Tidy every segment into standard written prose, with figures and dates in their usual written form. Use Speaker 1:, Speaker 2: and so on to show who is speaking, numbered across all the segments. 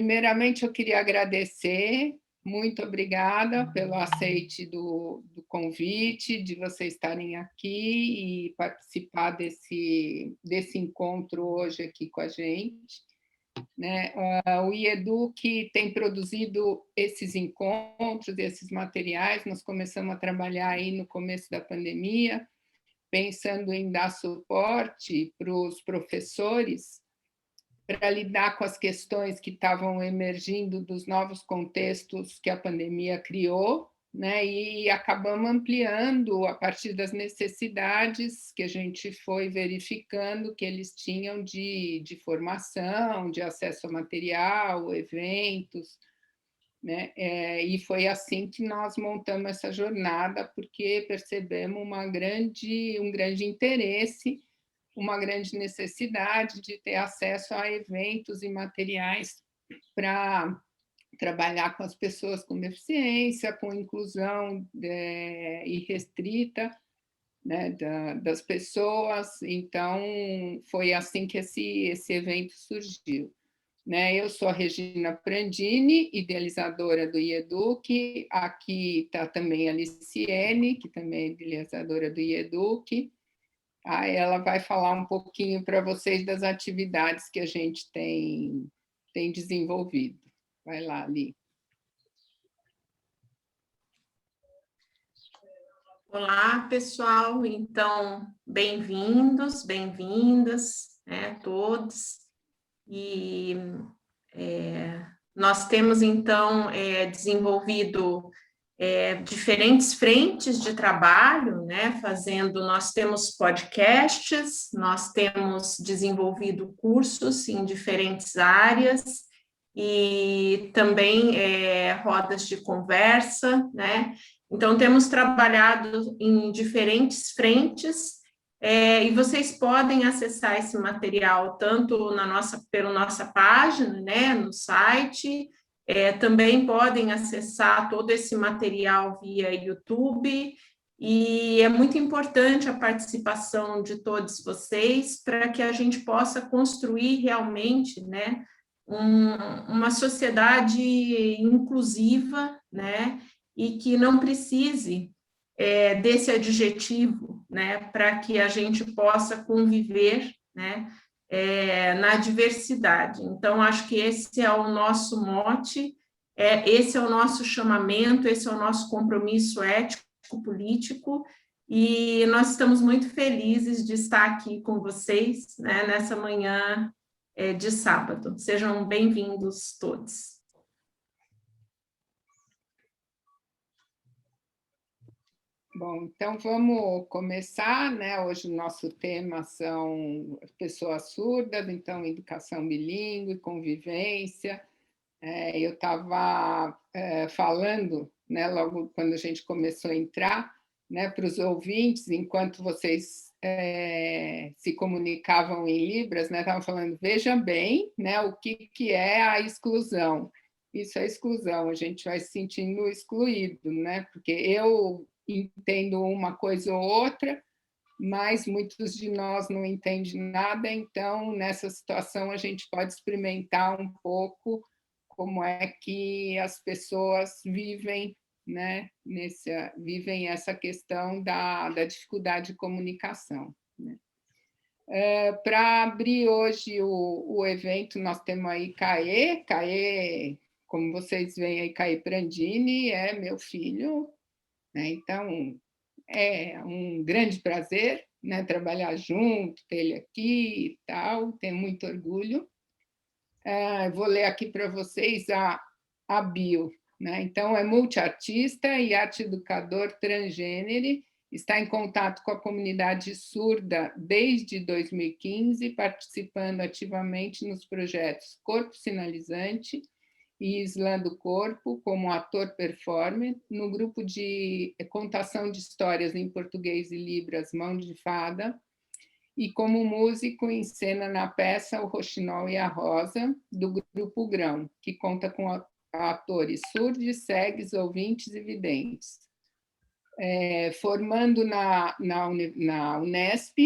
Speaker 1: primeiramente, eu queria agradecer, muito obrigada pelo aceite do convite, de vocês estarem aqui e participar desse encontro hoje aqui com a gente. Né? O IEDUC tem produzido esses encontros, esses materiais, nós começamos a trabalhar aí no começo da pandemia, pensando em dar suporte para os professores para lidar com as questões que estavam emergindo dos novos contextos que a pandemia criou, né? E acabamos ampliando a partir das necessidades que a gente foi verificando que eles tinham de formação, de acesso a material, eventos, né? E foi assim que nós montamos essa jornada, porque percebemos um grande interesse, uma grande necessidade de ter acesso a eventos e materiais para trabalhar com as pessoas com deficiência, com inclusão irrestrita, né, das pessoas. Então, foi assim que esse evento surgiu. Né? Eu sou a Regina Prandini, idealizadora do IEDUC. Aqui está também a Liciene, que também é idealizadora do IEDUC. Aí ela vai falar um pouquinho para vocês das atividades que a gente tem desenvolvido. Vai lá, Li.
Speaker 2: Olá, pessoal. Então, bem-vindos, bem-vindas, né, todos. E nós temos, então, desenvolvido diferentes frentes de trabalho, né, nós temos podcasts, nós temos desenvolvido cursos em diferentes áreas e também rodas de conversa, né. Então, temos trabalhado em diferentes frentes, e vocês podem acessar esse material tanto pela nossa página, né, no site, também podem acessar todo esse material via YouTube, e é muito importante a participação de todos vocês para que a gente possa construir realmente, né, uma sociedade inclusiva, né, e que não precise desse adjetivo, né, para que a gente possa conviver, né, na diversidade. Então, acho que esse é o nosso mote, esse é o nosso chamamento, esse é o nosso compromisso ético, político, e nós estamos muito felizes de estar aqui com vocês, né, nessa manhã de sábado. Sejam bem-vindos todos.
Speaker 1: Bom, então vamos começar, né? Hoje o nosso tema são pessoas surdas, então educação bilíngue, convivência. Eu estava falando, né, logo quando a gente começou a entrar, né, para os ouvintes, enquanto vocês se comunicavam em Libras, né, estavam falando, veja bem, né, o que é a exclusão. Isso é exclusão, a gente vai se sentindo excluído, né, porque eu entendo uma coisa ou outra, mas muitos de nós não entendem nada, então, nessa situação, a gente pode experimentar um pouco como é que as pessoas vivem, né, vivem essa questão da dificuldade de comunicação. Né? Para abrir hoje o evento, nós temos aí Caê, como vocês veem aí, Caê Prandini é meu filho, né? Então, é um grande prazer, né, trabalhar junto, ter ele aqui e tal, tenho muito orgulho. Vou ler aqui para vocês a bio. Né? Então, é multiartista e arte educador transgênero, está em contato com a comunidade surda desde 2015, participando ativamente nos projetos Corpo Sinalizante e Islã do Corpo, como ator performer, no grupo de contação de histórias em português e libras Mão de Fada, e como músico encena na peça O Roxinol e a Rosa, do Grupo Grão, que conta com atores surdos, cegues, ouvintes e videntes. Formando na Unesp,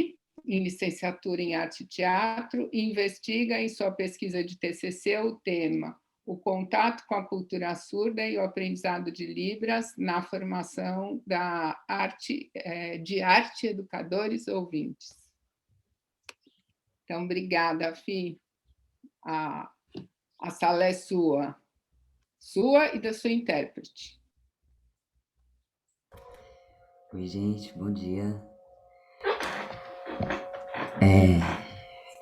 Speaker 1: em licenciatura em Arte e Teatro, investiga em sua pesquisa de TCC o tema o contato com a cultura surda e o aprendizado de Libras na formação da arte, de arte educadores ouvintes. Então, obrigada, Fih. A sala é sua e da sua intérprete.
Speaker 3: Oi, gente, bom dia.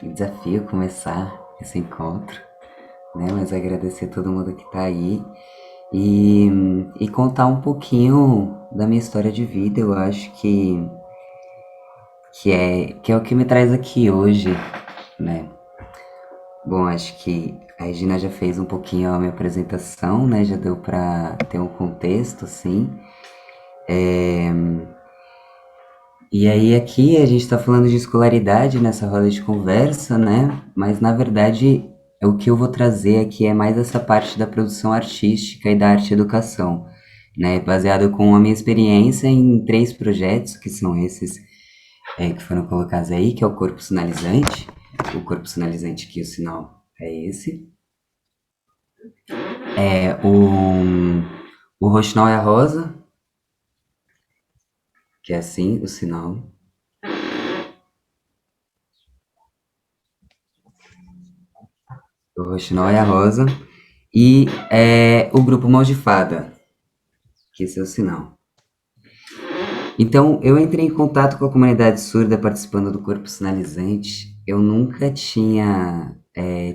Speaker 3: Que desafio começar esse encontro, né? Mas agradecer a todo mundo que tá aí e contar um pouquinho da minha história de vida. Eu acho que é o que me traz aqui hoje, né? Bom, acho que a Regina já fez um pouquinho a minha apresentação, né? Já deu para ter um contexto, assim. E aí aqui a gente está falando de escolaridade nessa roda de conversa, né? Mas na verdade o que eu vou trazer aqui é mais essa parte da produção artística e da arte educação, né? Baseado com a minha experiência em 3 projetos, que são esses que foram colocados aí, que é o corpo sinalizante. O corpo sinalizante aqui, o sinal é esse. O roxinol é a rosa, que é assim, o sinal. O roxinol é a rosa. E o grupo Mãos de Fada, que esse é o sinal. Então, eu entrei em contato com a comunidade surda participando do corpo sinalizante. Eu nunca tinha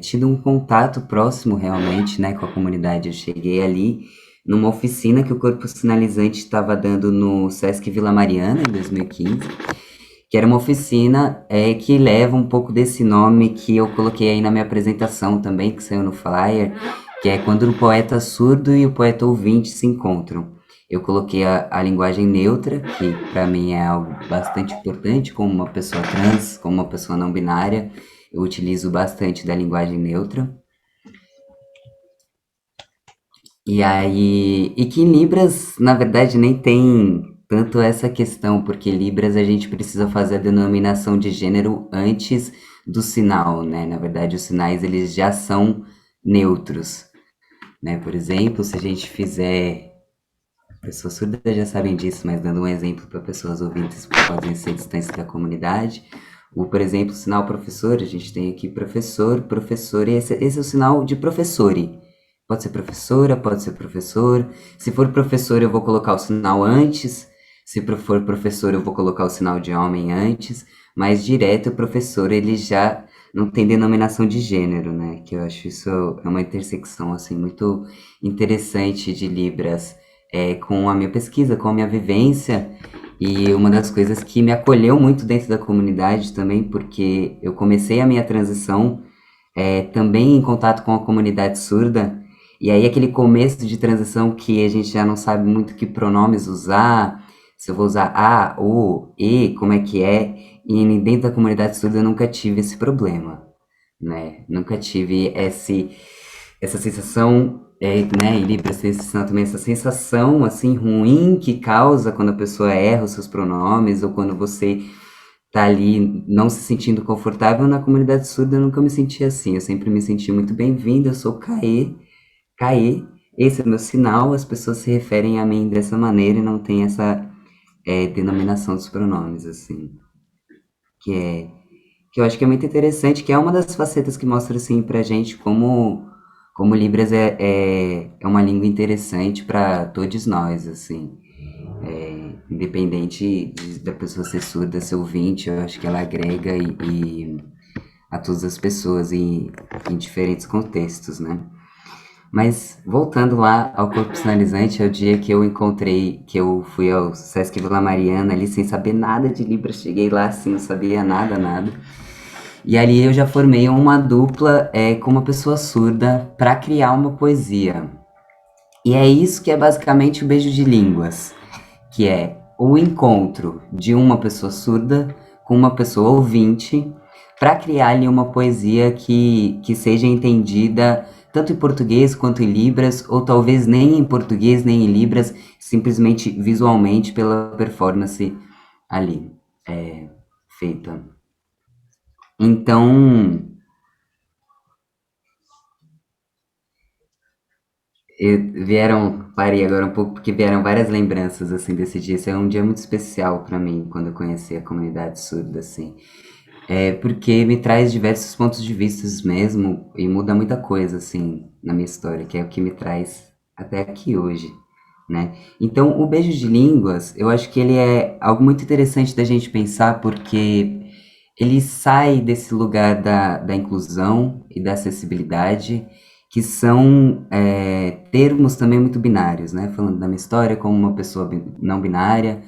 Speaker 3: tido um contato próximo realmente, né, com a comunidade. Eu cheguei ali numa oficina que o corpo sinalizante estava dando no Sesc Vila Mariana, em 2015, que era uma oficina que leva um pouco desse nome que eu coloquei aí na minha apresentação também, que saiu no flyer, que é quando o poeta surdo e o poeta ouvinte se encontram. Eu coloquei a linguagem neutra, que para mim é algo bastante importante, como uma pessoa trans, como uma pessoa não binária, eu utilizo bastante da linguagem neutra. E que em Libras, na verdade, nem tem tanto essa questão, porque Libras a gente precisa fazer a denominação de gênero antes do sinal, né? Na verdade, os sinais eles já são neutros, né? Por exemplo, se a gente fizer, pessoas surdas já sabem disso, mas dando um exemplo para pessoas ouvintes que podem ser distância da comunidade, por exemplo, o sinal professor, a gente tem aqui professor, professor, e esse é o sinal de professore. Pode ser professora, pode ser professor. Se for professor, eu vou colocar o sinal antes. Se for professor, eu vou colocar o sinal de homem antes. Mas direto, o professor, ele já não tem denominação de gênero, né? Que eu acho isso é uma intersecção, assim, muito interessante de Libras com a minha pesquisa, com a minha vivência. E uma das coisas que me acolheu muito dentro da comunidade também, porque eu comecei a minha transição também em contato com a comunidade surda, e aí aquele começo de transição que a gente já não sabe muito que pronomes usar, se eu vou usar a, o, e, como é que é, e dentro da comunidade surda eu nunca tive esse problema, né? Nunca tive essa sensação, né, e Libras tem também essa sensação, assim, ruim que causa quando a pessoa erra os seus pronomes, ou quando você tá ali não se sentindo confortável. Na comunidade surda eu nunca me senti assim, eu sempre me senti muito bem-vinda, eu sou Caê, esse é meu sinal, as pessoas se referem a mim dessa maneira e não tem essa denominação dos pronomes, assim, que é, que eu acho que é muito interessante, que é uma das facetas que mostra, assim, pra gente como Libras é uma língua interessante para todos nós, assim, independente da pessoa ser surda, ser ouvinte, eu acho que ela agrega a todas as pessoas em diferentes contextos, né? Mas voltando lá ao corpo sinalizante, é o dia que eu encontrei, que eu fui ao Sesc Vila Mariana ali sem saber nada de Libras, cheguei lá assim, não sabia nada, nada. E ali eu já formei uma dupla com uma pessoa surda para criar uma poesia. E é isso que é basicamente o beijo de línguas, que é o encontro de uma pessoa surda com uma pessoa ouvinte para criar ali uma poesia que seja entendida tanto em português quanto em Libras, ou talvez nem em português nem em Libras, simplesmente visualmente pela performance ali feita. Então, Parei agora um pouco porque vieram várias lembranças assim desse dia. Esse é um dia muito especial para mim quando eu conheci a comunidade surda assim. É porque me traz diversos pontos de vista mesmo e muda muita coisa assim na minha história, que é o que me traz até aqui hoje, né? Então, o beijo de línguas, eu acho que ele é algo muito interessante da gente pensar porque ele sai desse lugar da inclusão e da acessibilidade, que são termos também muito binários, né? Falando da minha história como uma pessoa não binária,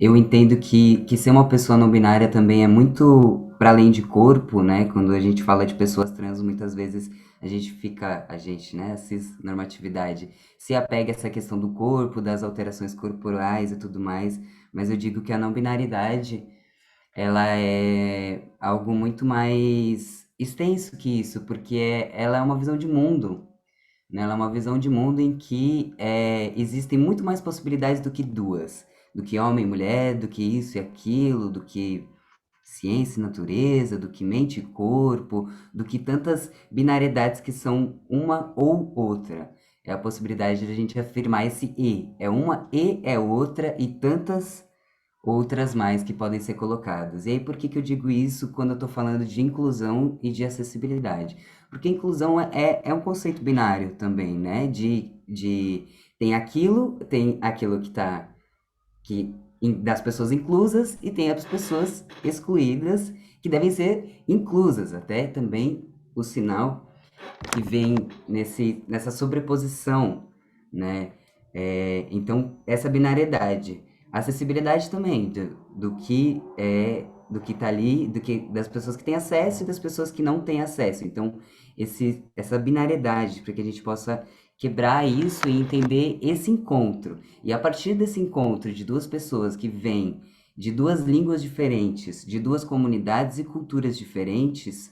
Speaker 3: eu entendo que ser uma pessoa não binária também é muito para além de corpo, né? Quando a gente fala de pessoas trans, muitas vezes a gente, né, a cisnormatividade, se apega a essa questão do corpo, das alterações corporais e tudo mais, mas eu digo que a não binaridade ela é algo muito mais extenso que isso, porque ela é uma visão de mundo, né? Ela é uma visão de mundo em que existem muito mais possibilidades do que duas, do que homem e mulher, do que isso e aquilo, do que ciência e natureza, do que mente e corpo, do que tantas binariedades que são uma ou outra. É a possibilidade de a gente afirmar esse e. É uma e é outra e tantas outras mais que podem ser colocadas. E aí, por que que eu digo isso quando eu estou falando de inclusão e de acessibilidade? Porque inclusão é um conceito binário também, né? Tem aquilo que está das pessoas inclusas e tem as pessoas excluídas que devem ser inclusas. Até também o sinal que vem nessa sobreposição, né? Então, essa binariedade. Acessibilidade também, do que tá ali, das pessoas que têm acesso e das pessoas que não têm acesso. Então, essa binariedade, para que a gente possa quebrar isso e entender esse encontro. E a partir desse encontro de duas pessoas que vêm de duas línguas diferentes, de duas comunidades e culturas diferentes,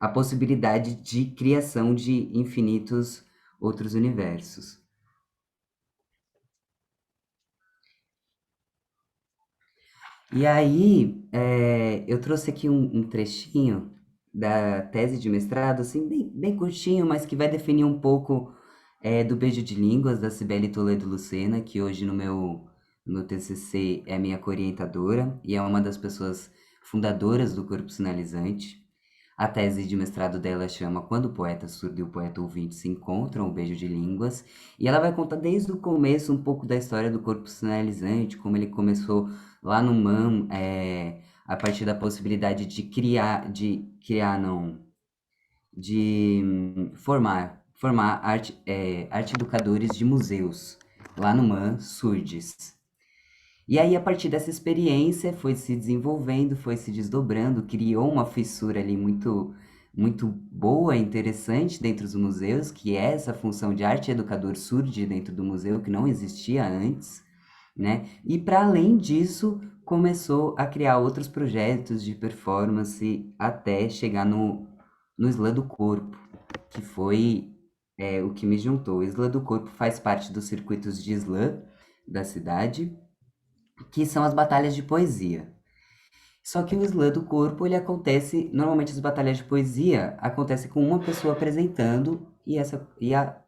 Speaker 3: a possibilidade de criação de infinitos outros universos. E aí, eu trouxe aqui um trechinho da tese de mestrado, assim, bem curtinho, mas que vai definir um pouco do Beijo de Línguas, da Cibele Toledo Lucena, que hoje no meu TCC é minha co-orientadora e é uma das pessoas fundadoras do Corpo Sinalizante. A tese de mestrado dela chama Quando o Poeta Surdo e o Poeta Ouvinte se Encontram, o Beijo de Línguas, e ela vai contar desde o começo um pouco da história do corpo sinalizante, como ele começou lá no MAM, a partir da possibilidade de formar arte educadores de museus, lá no MAM, Surdes. E aí, a partir dessa experiência, foi se desenvolvendo, foi se desdobrando, criou uma fissura ali muito, muito boa e interessante dentro dos museus, que é essa função de arte educador surge dentro do museu, que não existia antes, né? E para além disso, começou a criar outros projetos de performance até chegar no Slam do Corpo, que foi o que me juntou. O Slam do Corpo faz parte dos circuitos de slam da cidade, que são as batalhas de poesia. Só que o slam do corpo, ele acontece, normalmente as batalhas de poesia acontecem com uma pessoa apresentando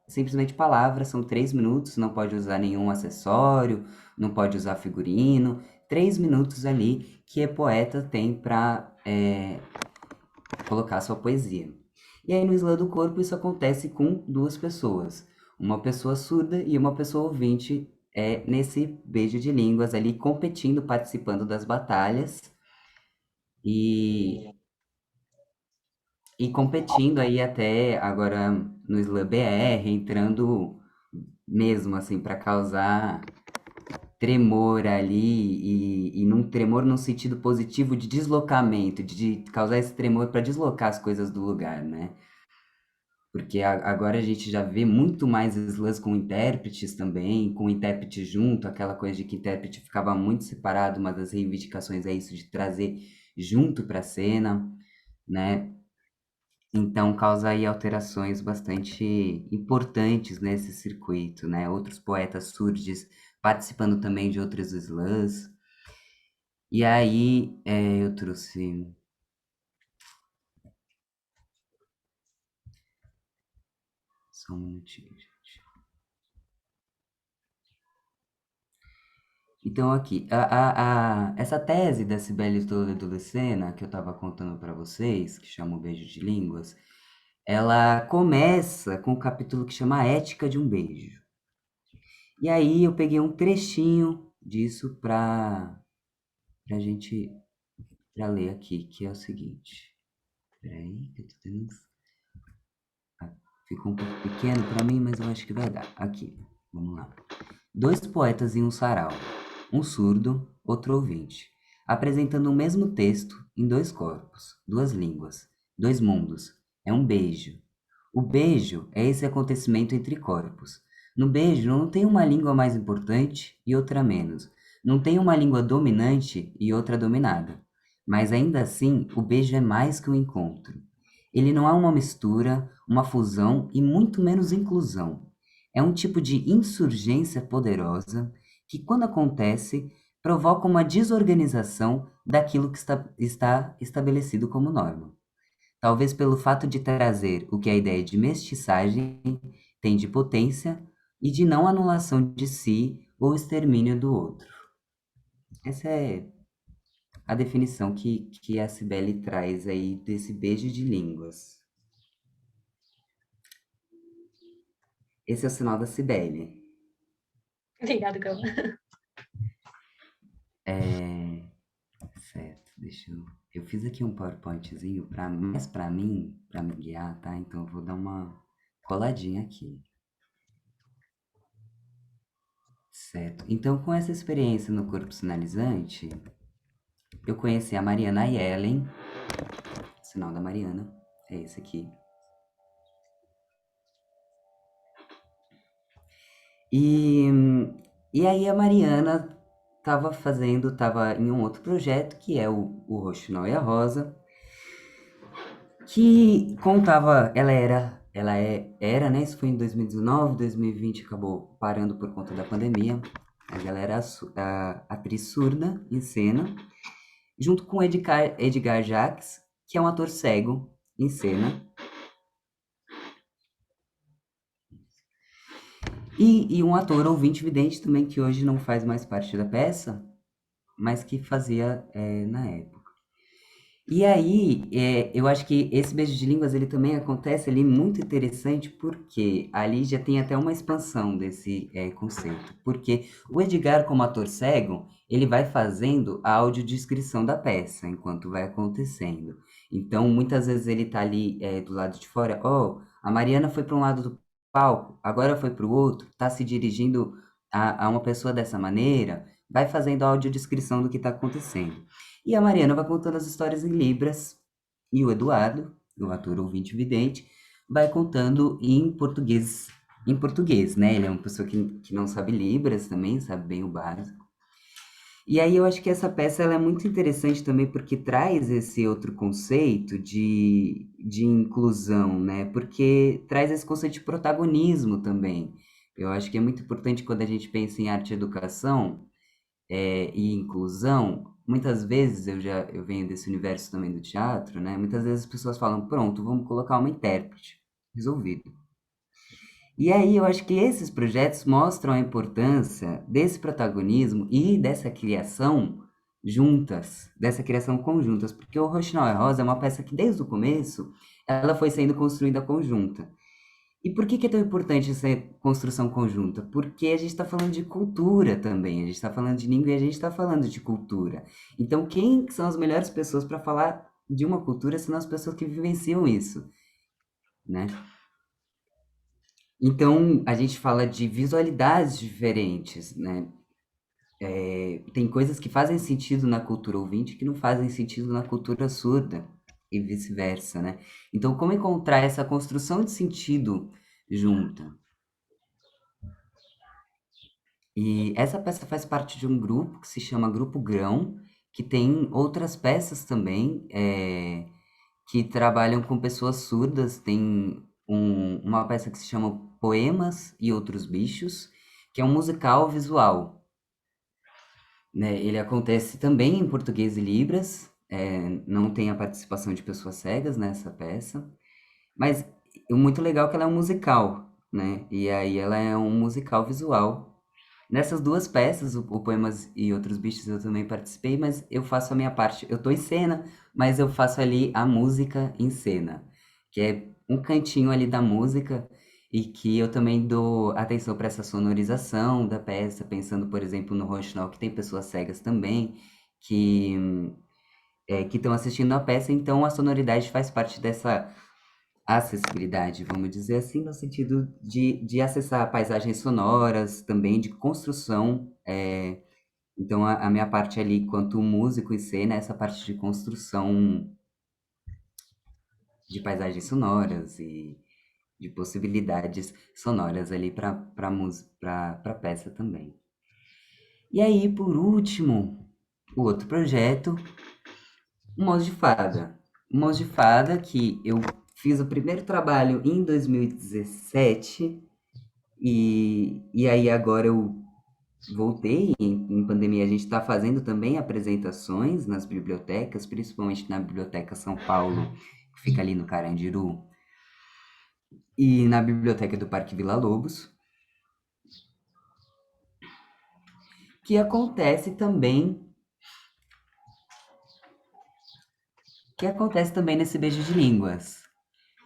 Speaker 3: simplesmente palavras, são 3 minutos, não pode usar nenhum acessório, não pode usar figurino, 3 minutos ali que a poeta tem para colocar sua poesia. E aí no slam do corpo isso acontece com duas pessoas, uma pessoa surda e uma pessoa ouvinte, nesse beijo de línguas ali competindo, participando das batalhas e, e competindo aí até agora no Slam BR, entrando mesmo assim para causar tremor ali e num tremor num sentido positivo de deslocamento, de causar esse tremor para deslocar as coisas do lugar, né? Porque agora a gente já vê muito mais slams com intérpretes também, com intérprete junto, aquela coisa de que intérprete ficava muito separado, uma das reivindicações é isso de trazer junto para a cena, né? Então causa aí alterações bastante importantes nesse circuito, né? Outros poetas surdes participando também de outros slams. E aí eu trouxe só um minutinho, gente. Então, aqui, essa tese da Cibele Toledo Lucena, que eu estava contando para vocês, que chama O Beijo de Línguas, ela começa com um capítulo que chama A Ética de um Beijo. E aí eu peguei um trechinho disso pra gente pra ler aqui, que é o seguinte. Peraí, que eu tô tendo. Ah, ficou um pouco pequeno para mim, mas eu acho que vai dar. Aqui, vamos lá. Dois poetas em um sarau, um surdo, outro ouvinte, apresentando o mesmo texto em dois corpos, duas línguas, dois mundos. É um beijo. O beijo é esse acontecimento entre corpos. No beijo não tem uma língua mais importante e outra menos. Não tem uma língua dominante e outra dominada. Mas ainda assim, o beijo é mais que um encontro. Ele não é uma mistura, uma fusão e muito menos inclusão. É um tipo de insurgência poderosa que, quando acontece, provoca uma desorganização daquilo que está estabelecido como norma. Talvez pelo fato de trazer o que a ideia de mestiçagem tem de potência e de não anulação de si ou extermínio do outro. Essa é a definição que a Cibele traz aí desse beijo de línguas. Esse é o sinal da Cibele.
Speaker 2: Obrigada, Gama.
Speaker 3: Certo, deixa eu. Eu fiz aqui um PowerPointzinho mais para mim, para me guiar, tá? Então eu vou dar uma coladinha aqui. Certo. Então, com essa experiência no corpo sinalizante, eu conheci a Mariana Yellen, o sinal da Mariana, é esse aqui. E, e aí a Mariana estava em um outro projeto, que é o Roxinol e a Rosa, que contava, era, né, isso foi em 2019, 2020 acabou parando por conta da pandemia, mas ela era a atriz surda em cena, junto com Edgar Jacques, que é um ator cego em cena, e um ator ouvinte vidente também, que hoje não faz mais parte da peça, mas que fazia na época. E aí, eu acho que esse beijo de línguas ele também acontece ali muito interessante porque ali já tem até uma expansão desse conceito. Porque o Edgar, como ator cego, ele vai fazendo a audiodescrição da peça enquanto vai acontecendo. Então, muitas vezes ele tá ali do lado de fora, oh, a Mariana foi para um lado do palco, agora foi para o outro, tá se dirigindo a uma pessoa dessa maneira, vai fazendo a audiodescrição do que está acontecendo. E a Mariana vai contando as histórias em Libras, e o Eduardo, o ator ouvinte vidente, vai contando em português, né? Ele é uma pessoa que não sabe Libras também, sabe bem o básico. E aí eu acho que essa peça ela é muito interessante também porque traz esse outro conceito de inclusão, né? Porque traz esse conceito de protagonismo também. Eu acho que é muito importante quando a gente pensa em arte e educação, e inclusão, muitas vezes eu venho desse universo também do teatro, né? Muitas vezes as pessoas falam, pronto, vamos colocar uma intérprete, resolvido. E aí eu acho que esses projetos mostram a importância desse protagonismo e dessa criação juntas, dessa criação conjuntas, porque o Roxinol e Rosa é uma peça que desde o começo ela foi sendo construída conjunta. E por que é tão importante essa construção conjunta? Porque a gente está falando de cultura também, a gente está falando de língua e a gente está falando de cultura. Então, quem são as melhores pessoas para falar de uma cultura são as pessoas que vivenciam isso, né? Então, a gente fala de visualidades diferentes, né? Tem coisas que fazem sentido na cultura ouvinte que não fazem sentido na cultura surda e vice-versa, né? Então, como encontrar essa construção de sentido junta? E essa peça faz parte de um grupo que se chama Grupo Grão, que tem outras peças também, que trabalham com pessoas surdas. Tem uma peça que se chama Poemas e Outros Bichos, que é um musical visual, né? Ele acontece também em português e libras, não tem a participação de pessoas cegas nessa peça, mas o muito legal é que ela é um musical, né? E aí ela é um musical visual. Nessas duas peças, o Poemas e Outros Bichos, eu também participei, mas eu faço a minha parte. Eu tô em cena, mas eu faço ali a música em cena, que é um cantinho ali da música e que eu também dou atenção para essa sonorização da peça, pensando, por exemplo, no Rouxinol, que tem pessoas cegas também, que que estão assistindo a peça, então a sonoridade faz parte dessa acessibilidade, vamos dizer assim, no sentido de acessar paisagens sonoras, também de construção. Então, a minha parte ali, quanto músico em cena, é essa parte de construção de paisagens sonoras e de possibilidades sonoras ali para peça também. E aí, por último, o outro projeto, o Mãos de Fada. O Mãos de Fada, que eu fiz o primeiro trabalho em 2017, e aí agora eu voltei, em pandemia a gente está fazendo também apresentações nas bibliotecas, principalmente na Biblioteca São Paulo, que fica ali no Carandiru, e na Biblioteca do Parque Vila Lobos, que acontece também nesse Beijo de Línguas,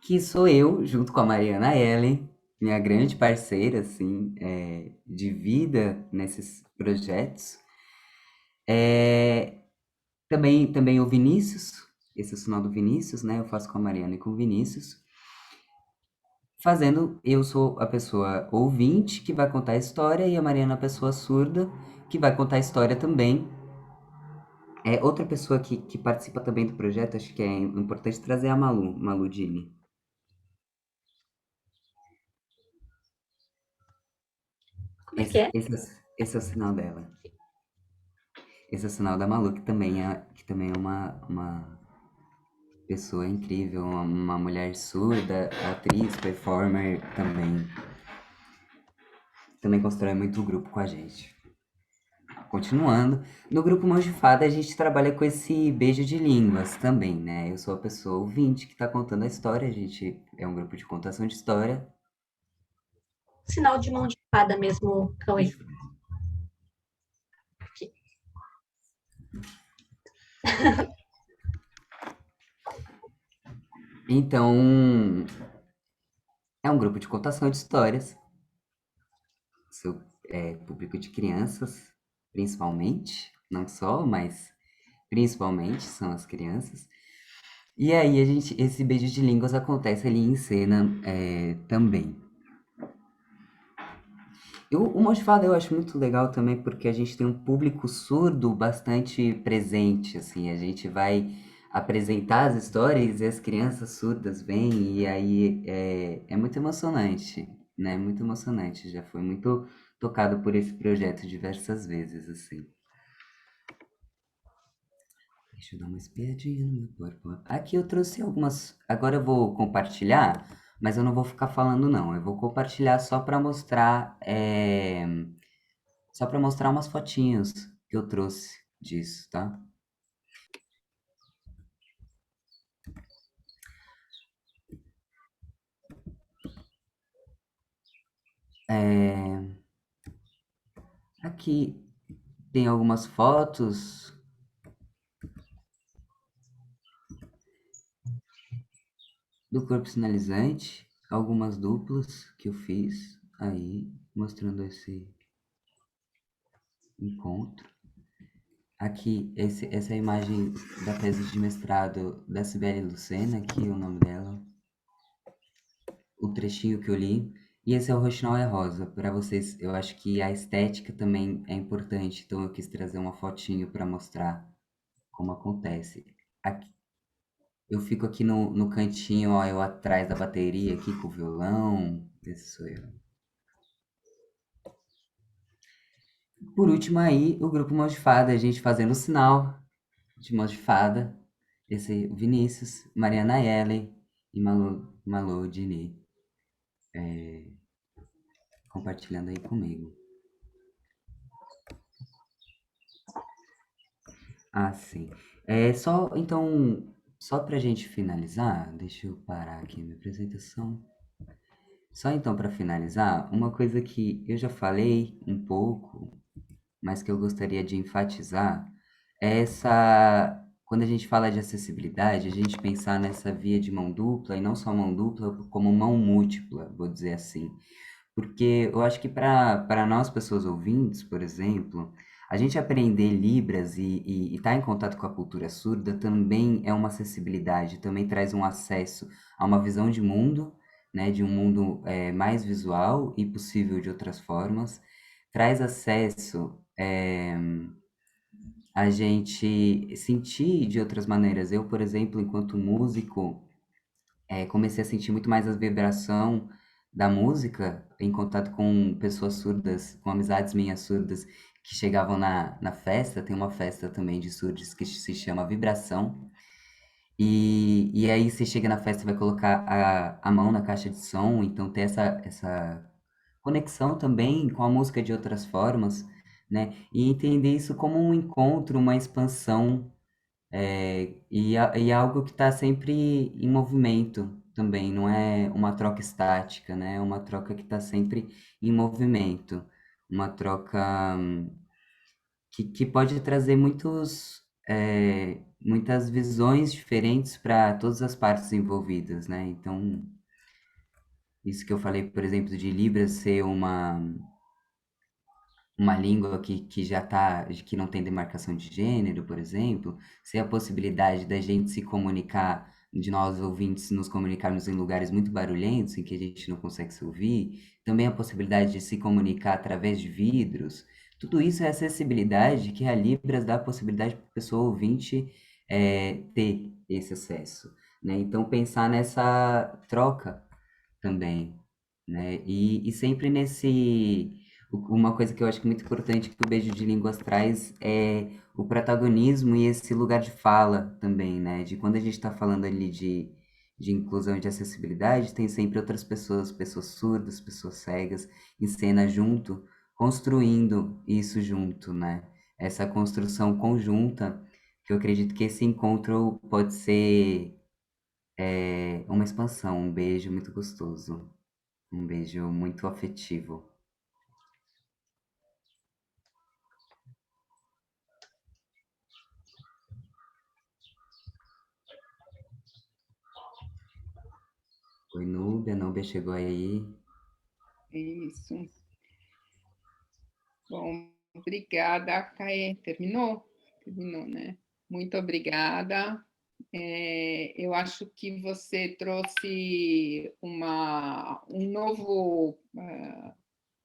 Speaker 3: que sou eu, junto com a Mariana Ellen, minha grande parceira, assim, de vida nesses projetos. Também o Vinícius, esse é o sinal do Vinícius, né? Eu faço com a Mariana e com o Vinícius. Eu sou a pessoa ouvinte que vai contar a história e a Mariana a pessoa surda que vai contar a história também. Outra pessoa que participa também do projeto, acho que é importante trazer a Malu Dini.
Speaker 4: Como é que é?
Speaker 3: Esse é o sinal dela. Esse é o sinal da Malu, que também é uma pessoa incrível, uma mulher surda, atriz, performer também. Também constrói muito o grupo com a gente. Continuando, no grupo Mãos de Fada a gente trabalha com esse beijo de línguas também, né? Eu sou a pessoa ouvinte que tá contando a história, a gente é um grupo de contação de história.
Speaker 4: Sinal de mão de fada mesmo, Cauê.
Speaker 3: Então, é um grupo de contação de histórias. Seu público de crianças, principalmente, não só, mas principalmente são as crianças. E aí esse beijo de línguas acontece ali em cena também. O Mãos de Fada eu acho muito legal também porque a gente tem um público surdo bastante presente, assim, a gente vai apresentar as histórias e as crianças surdas vêm e aí é muito emocionante, né? Muito emocionante, já foi muito tocado por esse projeto diversas vezes, assim. Deixa eu dar uma espiadinha no meu corpo. Aqui eu trouxe algumas. Agora eu vou compartilhar, mas eu não vou ficar falando, não. Eu vou compartilhar só para mostrar umas fotinhos que eu trouxe disso, tá? Aqui tem algumas fotos do corpo sinalizante, algumas duplas que eu fiz aí, mostrando esse encontro. Aqui, essa é a imagem da tese de mestrado da Cibele Lucena, aqui é o nome dela, o trechinho que eu li. E esse é o Roxinol é Rosa. Para vocês, eu acho que a estética também é importante, então eu quis trazer uma fotinho para mostrar como acontece. Aqui, eu fico aqui no cantinho, ó, eu atrás da bateria, aqui com o violão. Esse sou eu. Por último aí, o grupo Mãos de Fada, a gente fazendo o sinal de Mãos de Fada. Esse o Vinícius, Mariana Ellen e Malu Dini compartilhando aí comigo. Ah, sim. Então, só pra gente finalizar, deixa eu parar aqui a minha apresentação. Só então para finalizar, uma coisa que eu já falei um pouco, mas que eu gostaria de enfatizar, é essa. Quando a gente fala de acessibilidade, a gente pensar nessa via de mão dupla, e não só mão dupla, como mão múltipla, vou dizer assim. Porque eu acho que para nós, pessoas ouvintes, por exemplo, a gente aprender Libras e estar em contato com a cultura surda também é uma acessibilidade, também traz um acesso a uma visão de mundo, né, de um mundo mais visual e possível de outras formas, traz acesso a gente sentir de outras maneiras. Eu, por exemplo, enquanto músico, comecei a sentir muito mais a vibração da música em contato com pessoas surdas, com amizades minhas surdas que chegavam na festa. Tem uma festa também de surdos que se chama Vibração. E aí você chega na festa e vai colocar a mão na caixa de som, então ter essa conexão também com a música de outras formas, né? E entender isso como um encontro, uma expansão e algo que está sempre em movimento também, não é uma troca estática, né? É uma troca que está sempre em movimento, uma troca que pode trazer muitas visões diferentes para todas as partes envolvidas, né? Então, isso que eu falei, por exemplo, de Libras ser uma língua que já tá, que não tem demarcação de gênero, por exemplo, se a possibilidade da gente se comunicar, de nós ouvintes nos comunicarmos em lugares muito barulhentos, em que a gente não consegue se ouvir, também a possibilidade de se comunicar através de vidros, tudo isso é acessibilidade que a Libras dá a possibilidade para a pessoa ouvinte ter esse acesso, né? Então pensar nessa troca também, né? E sempre uma coisa que eu acho que é muito importante que o Beijo de Línguas traz é o protagonismo e esse lugar de fala também, né? De quando a gente está falando ali de inclusão e de acessibilidade, tem sempre outras pessoas, pessoas surdas, pessoas cegas, em cena junto, construindo isso junto, né? Essa construção conjunta, que eu acredito que esse encontro pode ser uma expansão, um beijo muito gostoso. Um beijo muito afetivo. Oi, Núbia. Núbia chegou aí.
Speaker 1: Isso. Bom, obrigada, Caê. Terminou? Terminou, né? Muito obrigada. Eu acho que você trouxe uma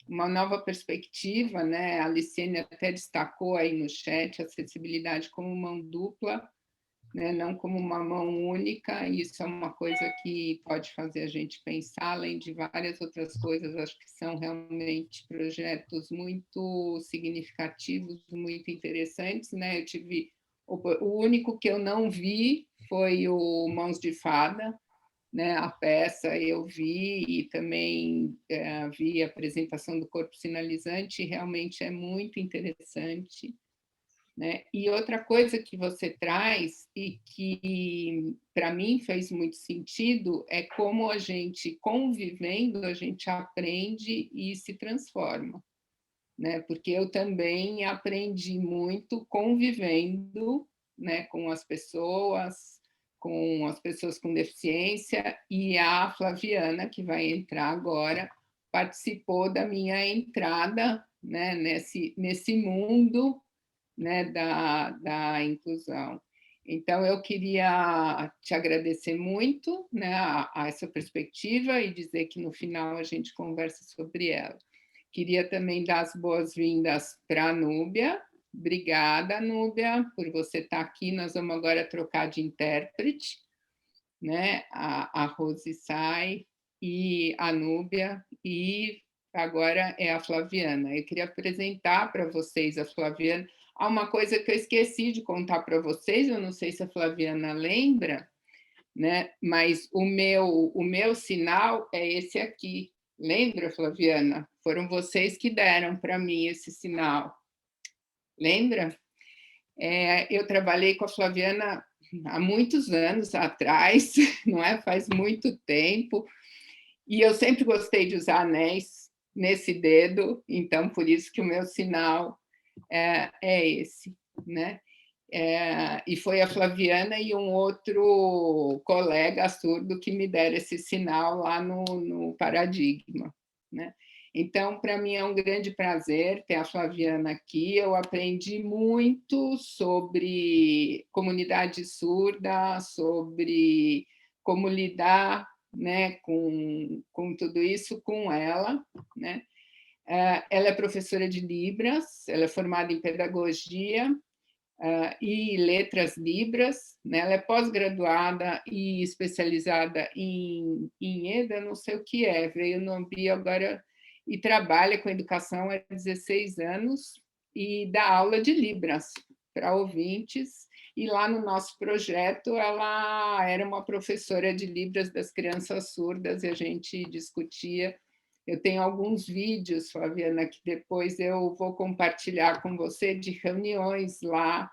Speaker 1: nova perspectiva, né? A Licene até destacou aí no chat a acessibilidade como mão dupla, né? Não como uma mão única. Isso é uma coisa que pode fazer a gente pensar, além de várias outras coisas. Acho que são realmente projetos muito significativos, muito interessantes, né? Eu tive o único que eu não vi foi o Mãos de Fada, né? A peça eu vi e também vi a apresentação do Corpo Sinalizante, e realmente é muito interessante, né? E outra coisa que você traz e que para mim fez muito sentido é como a gente convivendo, a gente aprende e se transforma, né? Porque eu também aprendi muito convivendo, né, com as pessoas com deficiência, e a Flaviana, que vai entrar agora, participou da minha entrada, né, nesse mundo, né, da inclusão. Então, eu queria te agradecer muito, né, a essa perspectiva e dizer que no final a gente conversa sobre ela. Queria também dar as boas-vindas para a Núbia. Obrigada, Núbia, por você estar aqui. Nós vamos agora trocar de intérprete, né? A Rose sai e a Núbia, e agora é a Flaviana. Eu queria apresentar para vocês a Flaviana. Há uma coisa que eu esqueci de contar para vocês, eu não sei se a Flaviana lembra, né? Mas o meu sinal é esse aqui. Lembra, Flaviana? Foram vocês que deram para mim esse sinal. Lembra? Eu trabalhei com a Flaviana há muitos anos atrás, não é? Faz muito tempo. E eu sempre gostei de usar anéis nesse dedo, então por isso que o meu sinal é esse, né? E foi a Flaviana e um outro colega surdo que me deram esse sinal lá no Paradigma, né? Então, para mim é um grande prazer ter a Flaviana aqui. Eu aprendi muito sobre comunidade surda, sobre como lidar, né, com tudo isso com ela, né? Ela é professora de Libras, ela é formada em pedagogia e letras Libras, né? Ela é pós-graduada e especializada em EDA, não sei o que é, veio no Bio agora e trabalha com educação há 16 anos e dá aula de Libras para ouvintes. E lá no nosso projeto, ela era uma professora de Libras das crianças surdas e a gente discutia. Eu tenho alguns vídeos, Flaviana, que depois eu vou compartilhar com você de reuniões lá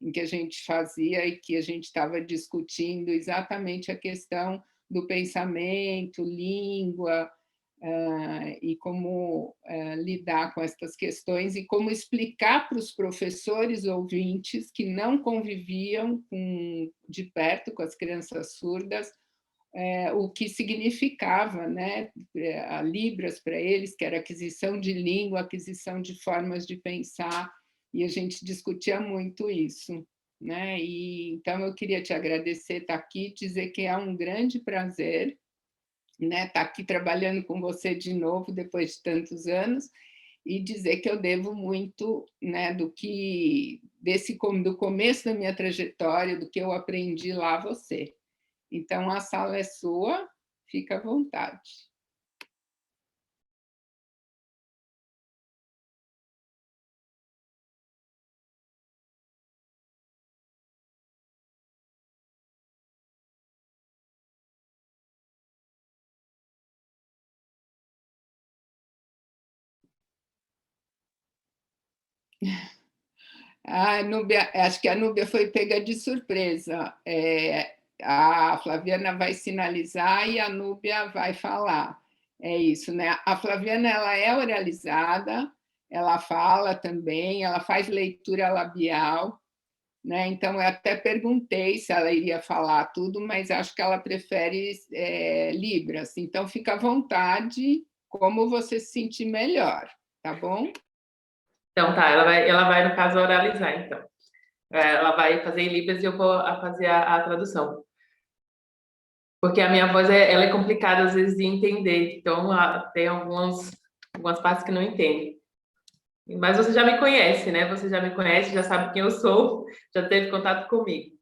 Speaker 1: em que a gente fazia e que a gente estava discutindo exatamente a questão do pensamento, língua, e como lidar com essas questões e como explicar para os professores ouvintes que não conviviam de perto com as crianças surdas o que significava, né, a Libras para eles, que era aquisição de língua, aquisição de formas de pensar, e a gente discutia muito isso, né? E então eu queria te agradecer, estar aqui, dizer que é um grande prazer, né, estar aqui trabalhando com você de novo depois de tantos anos e dizer que eu devo muito, né, do começo da minha trajetória, do que eu aprendi lá a você. Então, a sala é sua, fica à vontade. A Núbia, acho que a Núbia foi pega de surpresa. A Flaviana vai sinalizar e a Núbia vai falar. É isso, né? A Flaviana ela é oralizada, ela fala também, ela faz leitura labial, né? Então, eu até perguntei se ela iria falar tudo, mas acho que ela prefere Libras. Então, fica à vontade, como você se sentir melhor, tá bom?
Speaker 2: Então, tá, ela vai, no caso, oralizar, então. Ela vai fazer em Libras e eu vou fazer a tradução. Porque a minha voz, ela é complicada, às vezes, de entender. Então, tem algumas partes que não entende. Mas você já me conhece, né? Você já me conhece, já sabe quem eu sou, já teve contato comigo.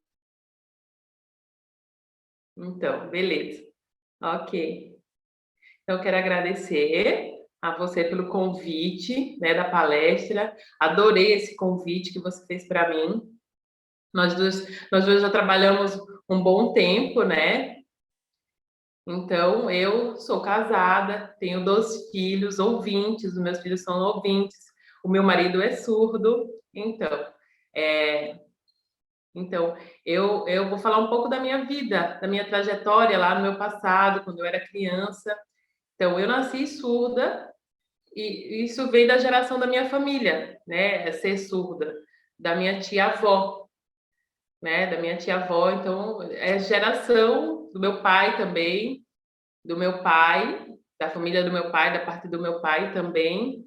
Speaker 2: Então, beleza. Ok. Então, eu quero agradecer a você pelo convite, né, da palestra. Adorei esse convite que você fez para mim. Nós dois já trabalhamos um bom tempo, né? Então, eu sou casada, tenho 2 filhos, ouvintes, os meus filhos são ouvintes, o meu marido é surdo. É, então eu vou falar um pouco da minha vida, da minha trajetória lá no meu passado, quando eu era criança. Então, eu nasci surda, e isso veio da geração da minha família, né? Ser surda, da minha tia-avó, né? Da minha tia-avó. Então, é geração do meu pai também, do meu pai, da família do meu pai, da parte do meu pai também.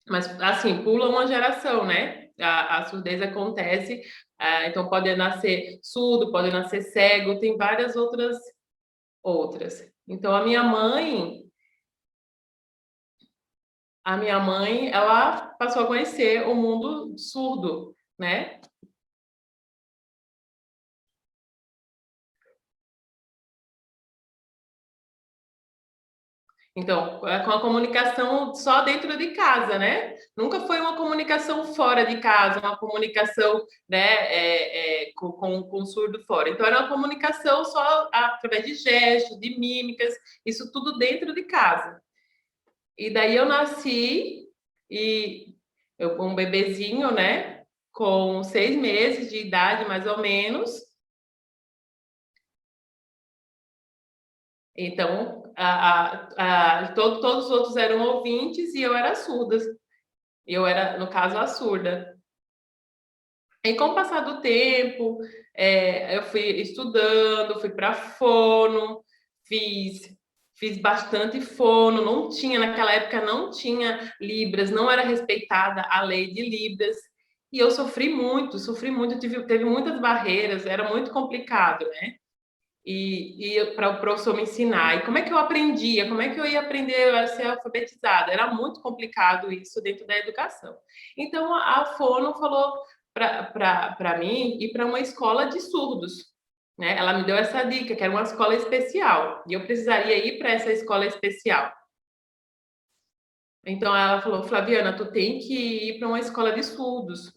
Speaker 2: Mas, assim, pula uma geração, né? A surdez acontece, então pode nascer surdo, pode nascer cego, tem várias outras. Então, a minha mãe, ela passou a conhecer o mundo surdo, né? Então, com a comunicação só dentro de casa, né? Nunca foi uma comunicação fora de casa, uma comunicação, né, com surdo fora. Então, era uma comunicação só através de gestos, de mímicas, isso tudo dentro de casa. E daí eu nasci, e eu um bebezinho, né, com 6 meses de idade, mais ou menos. Então,
Speaker 5: todos os outros eram ouvintes e eu era surda. Eu era, no caso, a surda. E com o passar do tempo, eu fui estudando, fui para fono, fiz bastante fono, não tinha, naquela época não tinha Libras, não era respeitada a lei de Libras, e eu sofri muito, teve muitas barreiras, era muito complicado, né? E para o professor me ensinar. E como é que eu aprendia? Como é que eu ia aprender a ser alfabetizada? Era muito complicado isso dentro da educação. Então, a Fono falou para mim ir para uma escola de surdos. Né? Ela me deu essa dica, que era uma escola especial. E eu precisaria ir para essa escola especial. Então, ela falou, Flaviana, tu tem que ir para uma escola de surdos.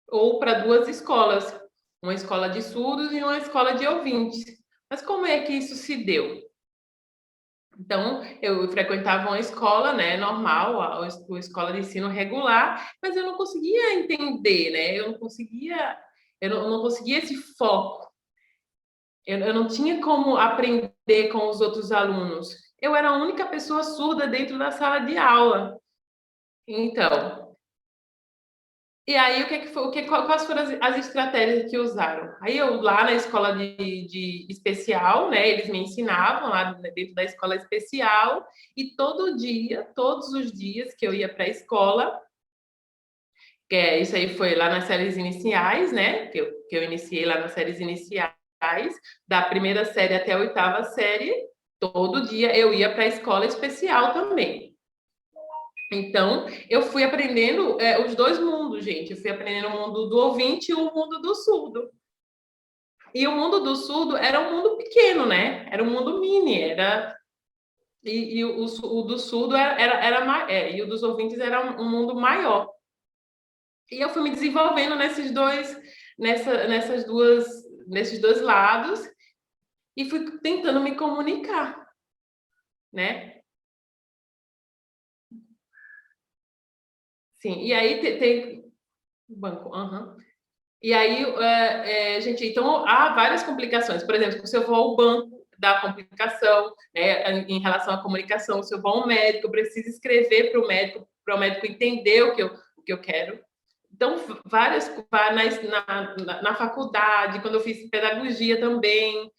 Speaker 5: Ou para 2 escolas, uma escola de surdos e uma escola de ouvintes. Mas como é que isso se deu? Então, eu frequentava uma escola, né, normal, a escola de ensino regular, mas eu não conseguia entender, né? Eu não conseguia esse foco. Eu não tinha como aprender com os outros alunos. Eu era a única pessoa surda dentro da sala de aula. Então, e aí, quais foram as estratégias que usaram? Aí eu lá na escola de especial, né? Eles me ensinavam lá dentro da escola especial, e todos os dias que eu ia para a escola, isso aí foi lá nas séries iniciais, né? Que eu iniciei lá nas séries iniciais, da primeira série até a 8ª série, todo dia eu ia para a escola especial também. Então, eu fui aprendendo os 2 mundos, gente. Eu fui aprendendo o mundo do ouvinte e o mundo do surdo. E o mundo do surdo era um mundo pequeno, né? Era um mundo mini, e o do surdo e o dos ouvintes era um mundo maior. E eu fui me desenvolvendo nesses dois lados e fui tentando me comunicar, né? Sim, e aí tem banco, E aí, gente, então há várias complicações. Por exemplo, se eu vou ao banco, dá complicação, né, em relação à comunicação. Se eu vou ao médico, eu preciso escrever para o médico entender o que eu quero. Então, na faculdade, quando eu fiz pedagogia também.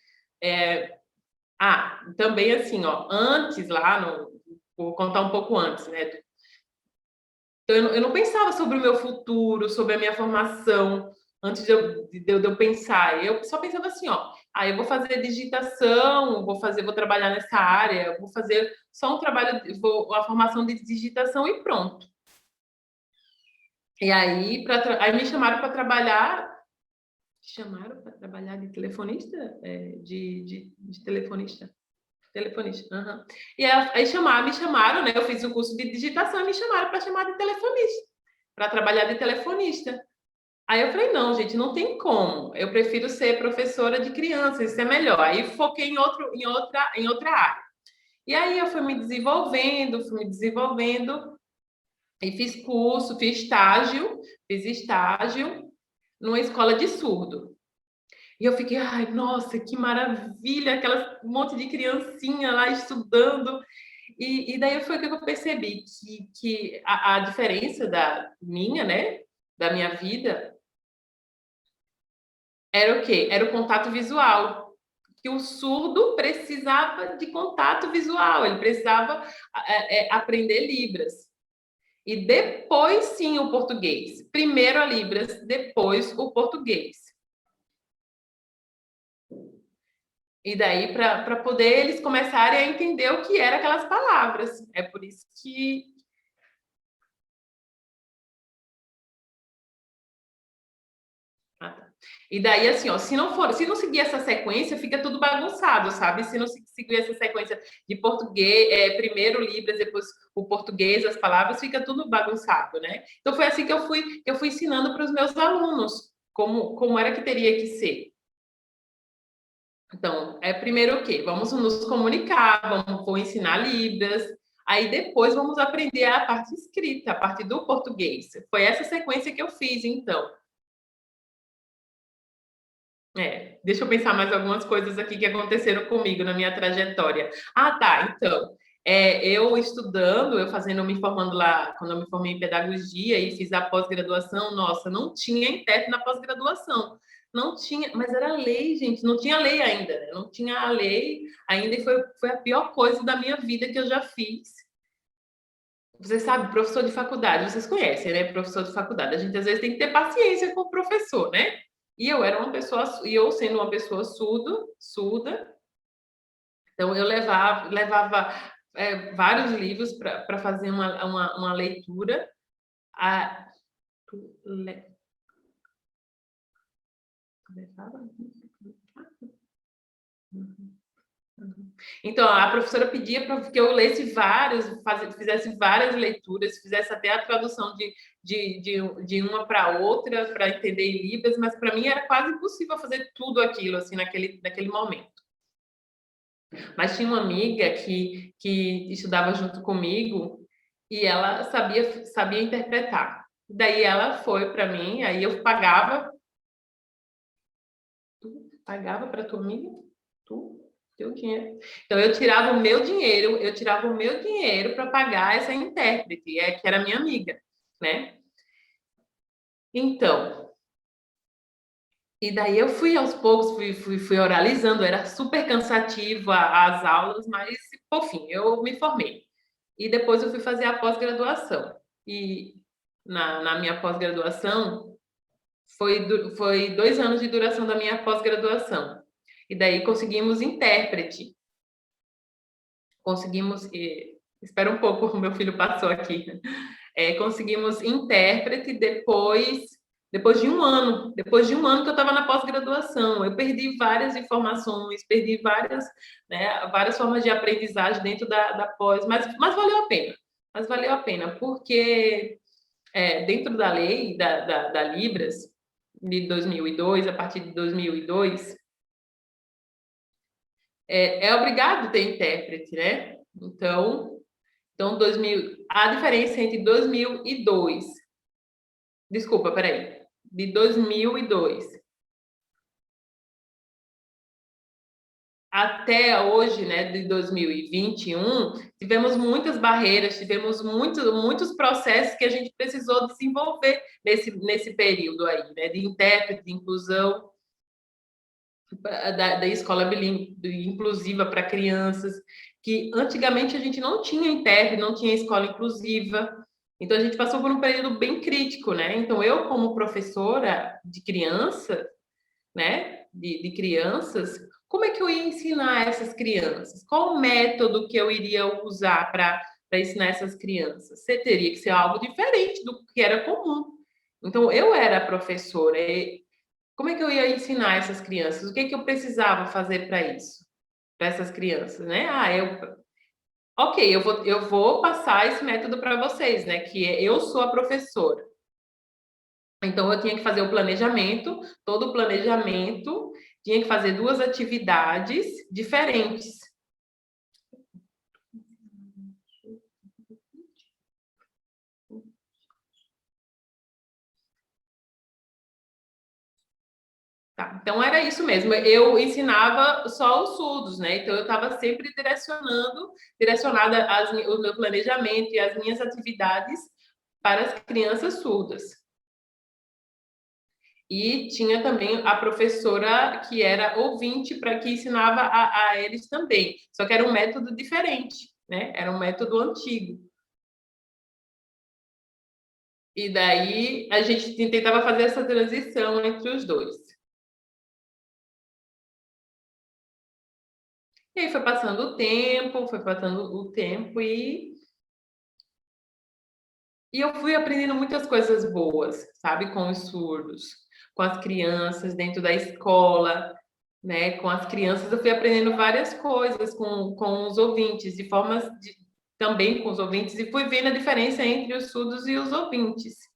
Speaker 5: Também assim, ó, antes lá, vou contar um pouco antes, né? Então, eu não pensava sobre o meu futuro, sobre a minha formação, antes de eu pensar. Eu só pensava assim, ó, eu vou fazer digitação, vou trabalhar nessa área, vou fazer só um trabalho, a formação de digitação e pronto. E aí, aí me chamaram para trabalhar. Chamaram para trabalhar de telefonista? De telefonista. Telefonista. E aí me chamaram, né? Eu fiz o curso de digitação e me chamaram para chamar de telefonista, para trabalhar de telefonista. Aí eu falei, não, gente, não tem como. Eu prefiro ser professora de crianças, isso é melhor. Aí foquei em outra área. E aí eu fui me desenvolvendo e fiz curso, fiz estágio numa escola de surdo. E eu fiquei, ai, nossa, que maravilha, aquela monte de criancinha lá estudando. E daí foi que eu percebi que a diferença da minha vida, era o quê? Era o contato visual. Que o surdo precisava de contato visual, ele precisava aprender Libras. E depois, sim, o português. Primeiro a Libras, depois o português. E daí, para poder eles começarem a entender o que eram aquelas palavras. É por isso que... E daí, assim, ó, se não seguir essa sequência, fica tudo bagunçado, sabe? Se não seguir essa sequência de português, primeiro Libras, depois o português, as palavras, fica tudo bagunçado, né? Então, foi assim que eu fui ensinando para os meus alunos como era que teria que ser. Então, primeiro o quê? Vamos nos comunicar, vou ensinar Libras, aí depois vamos aprender a parte escrita, a parte do português. Foi essa sequência que eu fiz, então. Deixa eu pensar mais algumas coisas aqui que aconteceram comigo na minha trajetória. Ah, tá, então, eu estudando, me formando lá, quando eu me formei em pedagogia e fiz a pós-graduação, nossa, não tinha intérprete na pós-graduação, não tinha, mas era lei, gente, não tinha lei ainda, né? Não tinha a lei ainda e foi a pior coisa da minha vida que eu já fiz. Você sabe, professor de faculdade, vocês conhecem, né? Professor de faculdade, a gente às vezes tem que ter paciência com o professor, né? E eu sendo uma pessoa surda, então eu levava vários livros para fazer uma leitura. A, levava? Então, a professora pedia para que eu lesse fizesse várias leituras, fizesse até a tradução de uma para outra, para entender em Libras, mas para mim era quase impossível fazer tudo aquilo, assim, naquele momento. Mas tinha uma amiga que estudava junto comigo e ela sabia interpretar. Daí ela foi para mim, aí eu pagava para tua amiga? Teu dinheiro. Então eu tirava o meu dinheiro para pagar essa intérprete, que era minha amiga, né? Então, e daí eu fui aos poucos, fui oralizando, era super cansativo as aulas, mas, por fim, eu me formei. E depois eu fui fazer a pós-graduação. E na minha pós-graduação, foi 2 anos de duração da minha pós-graduação. E daí conseguimos intérprete. Espera um pouco, o meu filho passou aqui. Conseguimos intérprete depois de um ano que eu estava na pós-graduação. Eu perdi várias informações, perdi várias formas de aprendizagem dentro da pós, mas valeu a pena. Mas valeu a pena, porque dentro da lei da Libras, de 2002, a partir de 2002, é obrigado ter intérprete, né? Então a diferença entre 2002, desculpa, peraí, de 2002 até hoje, né, de 2021, tivemos muitas barreiras, tivemos muitos processos que a gente precisou desenvolver nesse período aí, né, de intérprete, de inclusão, da escola bilíngue, inclusiva para crianças, que antigamente a gente não tinha intérprete, não tinha escola inclusiva, então a gente passou por um período bem crítico, né? Então eu, como professora de criança, né, de crianças, como é que eu ia ensinar essas crianças? Qual o método que eu iria usar para ensinar essas crianças? Você teria que ser algo diferente do que era comum. Então eu era professora, como é que eu ia ensinar essas crianças? O que eu precisava fazer para isso? Para essas crianças, né? Ok, eu vou passar esse método para vocês, né? Que eu sou a professora. Então, eu tinha que fazer o planejamento, todo o planejamento, tinha que fazer 2 atividades diferentes. Tá, então era isso mesmo. Eu ensinava só os surdos, né? Então eu estava sempre direcionada o meu planejamento e as minhas atividades para as crianças surdas. E tinha também a professora que era ouvinte para que ensinava a eles também. Só que era um método diferente, né? Era um método antigo. E daí a gente tentava fazer essa transição entre os dois. E aí foi passando o tempo e eu fui aprendendo muitas coisas boas, sabe, com os surdos, com as crianças dentro da escola, né? Com as crianças eu fui aprendendo várias coisas com os ouvintes, também com os ouvintes, e fui vendo a diferença entre os surdos e os ouvintes,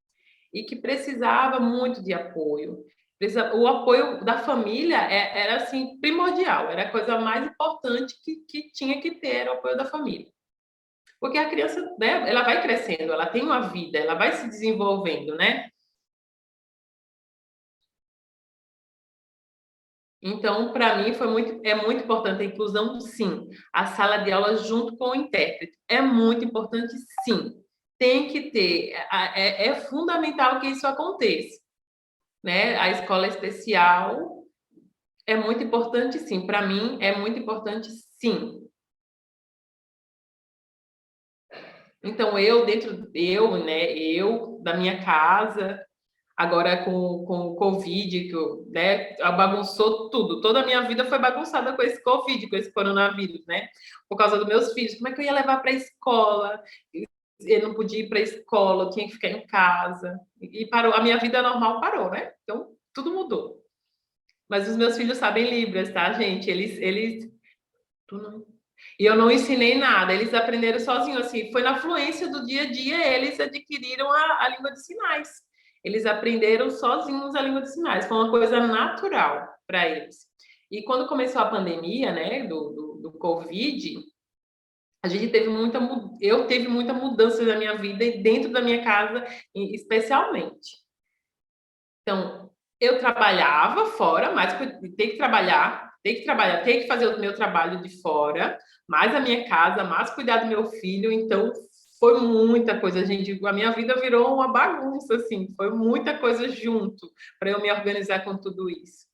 Speaker 5: e que precisava muito de apoio. O apoio da família era assim primordial, era a coisa mais importante que tinha que ter, era o apoio da família. Porque a criança, né, ela vai crescendo, ela tem uma vida, ela vai se desenvolvendo, né? Então, para mim, é muito importante a inclusão, sim. A sala de aula junto com o intérprete. É muito importante, sim. Tem que ter. É fundamental que isso aconteça. Né? A escola especial é muito importante, sim. Para mim, é muito importante, sim. Então, eu, da minha casa, agora com o Covid, né, bagunçou tudo. Toda a minha vida foi bagunçada com esse Covid, com esse coronavírus, né? Por causa dos meus filhos. Como é que eu ia levar para a escola? Eu não podia ir para a escola, eu tinha que ficar em casa. E parou, a minha vida normal parou, né? Então, tudo mudou. Mas os meus filhos sabem Libras, tá, gente? E eu não ensinei nada, eles aprenderam sozinhos, assim, foi na fluência do dia a dia, eles adquiriram a língua de sinais. Eles aprenderam sozinhos a língua de sinais, foi uma coisa natural para eles. E quando começou a pandemia, né, do Covid, eu teve muita mudança na minha vida e dentro da minha casa, especialmente. Então, eu trabalhava fora, mas tem que trabalhar, tem que fazer o meu trabalho de fora, mais a minha casa, mais cuidar do meu filho. Então, foi muita coisa, gente. A minha vida virou uma bagunça, assim, foi muita coisa junto para eu me organizar com tudo isso.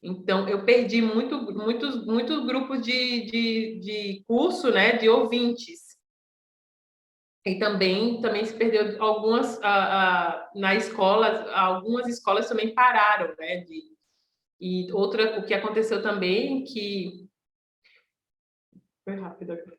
Speaker 5: Então, eu perdi muitos grupos de curso, né, de ouvintes. E também se perdeu algumas na escola, algumas escolas também pararam, né? E outra, o que aconteceu também, que foi rápido aqui.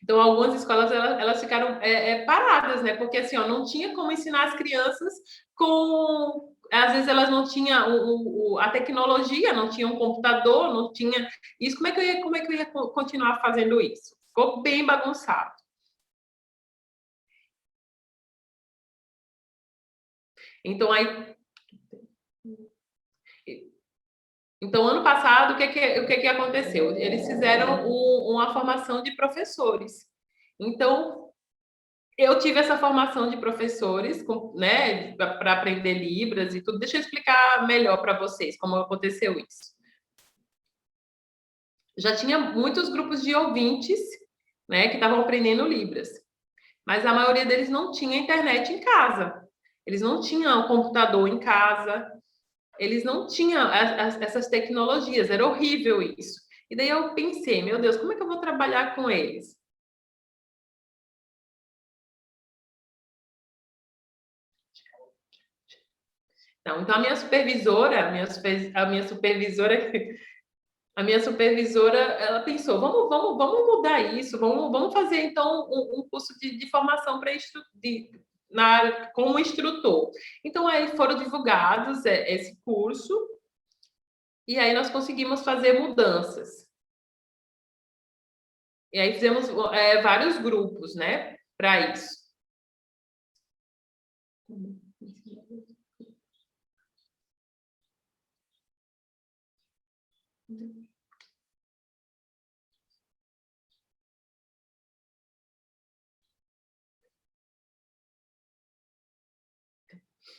Speaker 5: Então, algumas escolas elas ficaram paradas, né? Porque assim, ó, não tinha como ensinar as crianças com. Às vezes elas não tinham a tecnologia, não tinham um computador, não tinha isso. Como é que eu ia continuar fazendo isso? Ficou bem bagunçado. Então, ano passado, o que aconteceu? Eles fizeram uma formação de professores. Então, eu tive essa formação de professores, né, para aprender Libras e tudo. Deixa eu explicar melhor para vocês como aconteceu isso. Já tinha muitos grupos de ouvintes, né, que estavam aprendendo Libras, mas a maioria deles não tinha internet em casa. Eles não tinham computador em casa, eles não tinham essas tecnologias, era horrível isso. E daí eu pensei, meu Deus, como é que eu vou trabalhar com eles? Não, então a minha supervisora, ela pensou, vamos mudar isso, vamos fazer então um curso de formação para na área como instrutor. Então aí foram divulgados esse curso e aí nós conseguimos fazer mudanças. E aí fizemos vários grupos, né, para isso.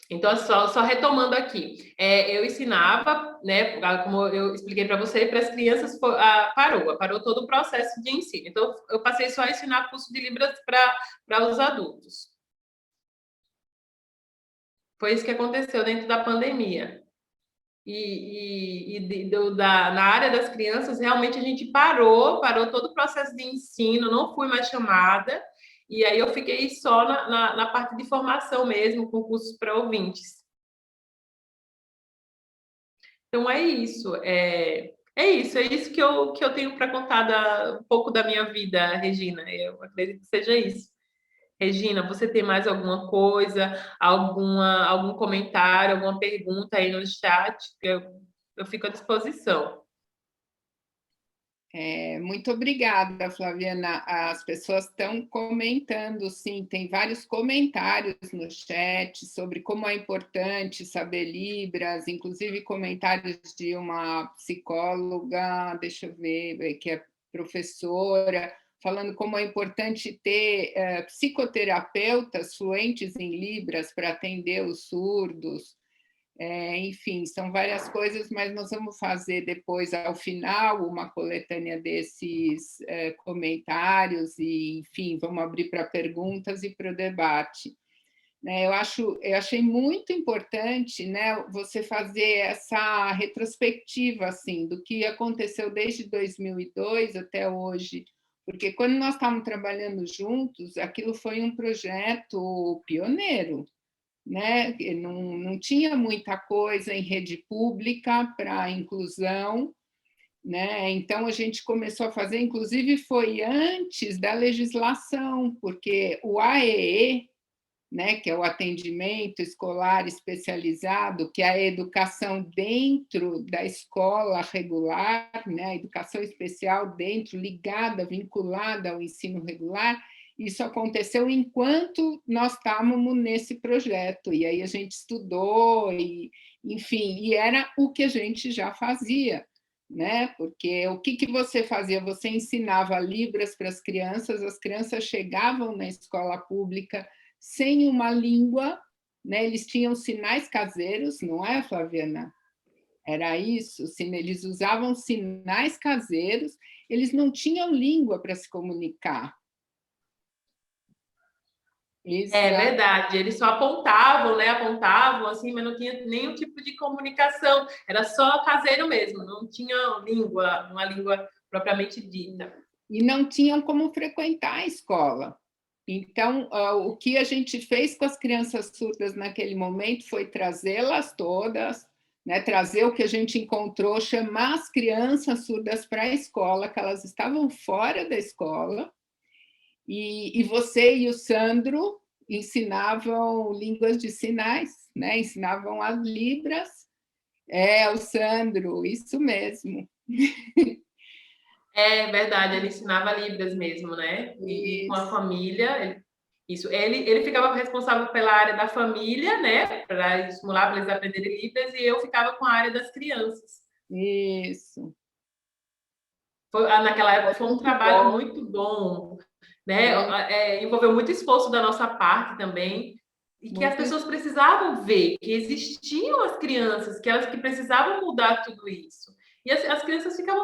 Speaker 5: Então, só retomando aqui, eu ensinava, né, como eu expliquei para você, para as crianças parou todo o processo de ensino. Então, eu passei só a ensinar curso de Libras para os adultos. Foi isso que aconteceu dentro da pandemia. Na área das crianças, realmente a gente parou todo o processo de ensino, não fui mais chamada, e aí eu fiquei só na parte de formação mesmo, com cursos para ouvintes. Então é isso, é isso que eu tenho para contar um pouco da minha vida, Regina. Eu acredito que seja isso. Regina, você tem mais alguma coisa, algum comentário, alguma pergunta aí no chat? Eu fico à disposição.
Speaker 1: Muito obrigada, Flaviana. As pessoas estão comentando, sim, tem vários comentários no chat sobre como é importante saber Libras, inclusive comentários de uma psicóloga, deixa eu ver, que é professora, falando como é importante ter psicoterapeutas fluentes em Libras para atender os surdos. Enfim, são várias coisas, mas nós vamos fazer depois, ao final, uma coletânea desses comentários e, enfim, vamos abrir para perguntas e para o debate. Eu achei muito importante, né, você fazer essa retrospectiva assim, do que aconteceu desde 2002 até hoje, porque quando nós estávamos trabalhando juntos, aquilo foi um projeto pioneiro, né? Não tinha muita coisa em rede pública para inclusão, né? Então a gente começou a fazer, inclusive foi antes da legislação, porque o AEE, né, que é o atendimento escolar especializado, que é a educação dentro da escola regular, né, a educação especial dentro, ligada, vinculada ao ensino regular, isso aconteceu enquanto nós estávamos nesse projeto, e aí a gente estudou, enfim, e era o que a gente já fazia, né? Porque o que você fazia? Você ensinava Libras para as crianças chegavam na escola pública sem uma língua, né? Eles tinham sinais caseiros, não é, Flaviana? Era isso, eles usavam sinais caseiros, eles não tinham língua para se comunicar.
Speaker 5: É verdade, eles só apontavam, né? Apontavam assim, mas não tinha nenhum tipo de comunicação, era só caseiro mesmo, não tinha língua, uma língua propriamente dita.
Speaker 1: E não tinham como frequentar a escola. Então, o que a gente fez com as crianças surdas naquele momento foi trazê-las todas, né, trazer o que a gente encontrou, chamar as crianças surdas para a escola, que elas estavam fora da escola, e você e o Sandro ensinavam línguas de sinais, né, ensinavam as Libras. O Sandro, isso mesmo.
Speaker 5: É verdade, ele ensinava Libras mesmo, né? E com a família, ele ficava responsável pela área da família, né? Para estimular para eles aprenderem Libras, e eu ficava com a área das crianças.
Speaker 1: Isso.
Speaker 5: Naquela época foi um trabalho muito bom, né? Envolveu muito esforço da nossa parte também, e que as pessoas precisavam ver que existiam as crianças, que elas que precisavam mudar tudo isso. E as crianças ficavam,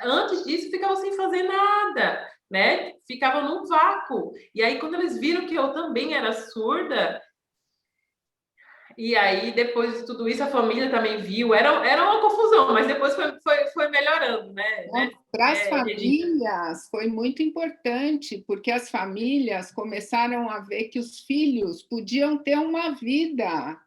Speaker 5: antes disso, ficavam sem fazer nada, né? Ficavam num vácuo. E aí, quando eles viram que eu também era surda, e aí, depois de tudo isso, a família também viu. Era uma confusão, mas depois foi melhorando, né?
Speaker 1: Para as famílias foi muito importante, porque as famílias começaram a ver que os filhos podiam ter uma vida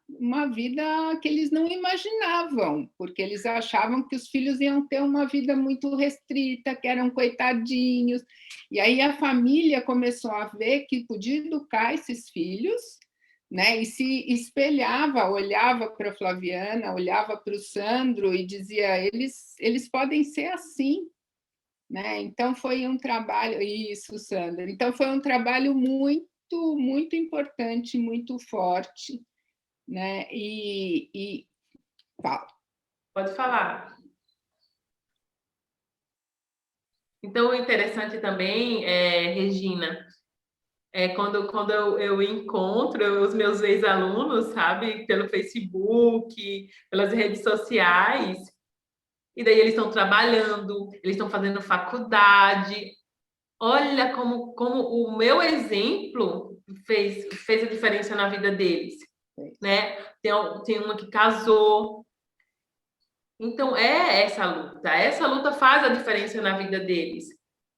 Speaker 1: que eles não imaginavam, porque eles achavam que os filhos iam ter uma vida muito restrita, que eram coitadinhos. E aí a família começou a ver que podia educar esses filhos, né? E se espelhava, olhava para a Flaviana, olhava para o Sandro e dizia: eles podem ser assim, né? Então foi um trabalho, isso, Sandro. Então foi um trabalho muito, muito importante, muito forte, né? Fala.
Speaker 5: Pode falar. Então, o interessante também, Regina, quando eu encontro os meus ex-alunos, sabe, pelo Facebook, pelas redes sociais, e daí eles estão trabalhando, eles estão fazendo faculdade. Olha como o meu exemplo fez a diferença na vida deles, né? Tem uma que casou. Então, essa luta faz a diferença na vida deles,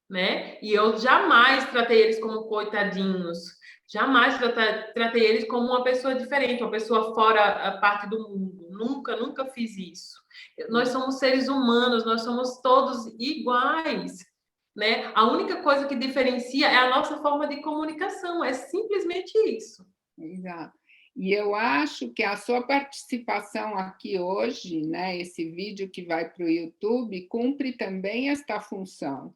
Speaker 5: né? E eu jamais tratei eles como coitadinhos, jamais tratei eles como uma pessoa diferente, uma pessoa fora a parte do mundo. Nunca fiz isso. Nós somos seres humanos, nós somos todos iguais, né? A única coisa que diferencia é a nossa forma de comunicação, é simplesmente isso.
Speaker 1: Exato. E eu acho que a sua participação aqui hoje, né, esse vídeo que vai para o YouTube, cumpre também esta função,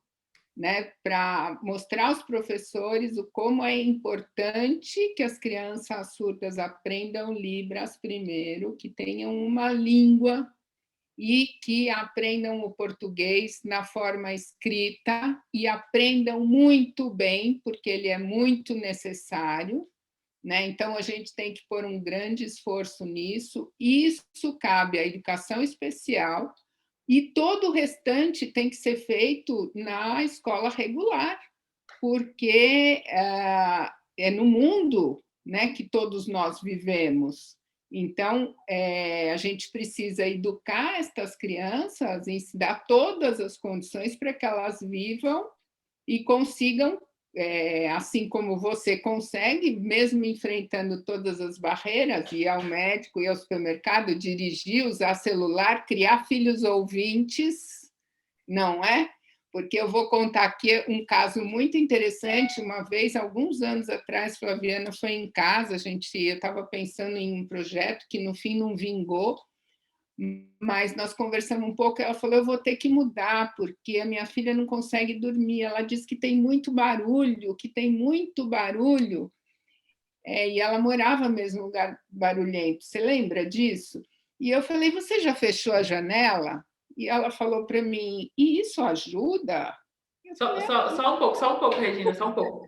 Speaker 1: né, para mostrar aos professores o como é importante que as crianças surdas aprendam Libras primeiro, que tenham uma língua, e que aprendam o português na forma escrita e aprendam muito bem, porque ele é muito necessário, né? Então, a gente tem que pôr um grande esforço nisso. Isso cabe à educação especial e todo o restante tem que ser feito na escola regular, porque é no mundo, né, que todos nós vivemos. Então, a gente precisa educar estas crianças, dar todas as condições para que elas vivam e consigam, assim como você consegue, mesmo enfrentando todas as barreiras, ir ao médico, ir ao supermercado, dirigir, usar celular, criar filhos ouvintes, não é? Porque eu vou contar aqui um caso muito interessante. Uma vez, alguns anos atrás, Flaviana foi em casa, eu estava pensando em um projeto que no fim não vingou, mas nós conversamos um pouco, ela falou, eu vou ter que mudar, porque a minha filha não consegue dormir, ela diz que tem muito barulho, e ela morava mesmo em um lugar barulhento, você lembra disso? E eu falei, você já fechou a janela? E ela falou para mim, e isso ajuda?
Speaker 5: Só um pouco, Regina, só um pouco.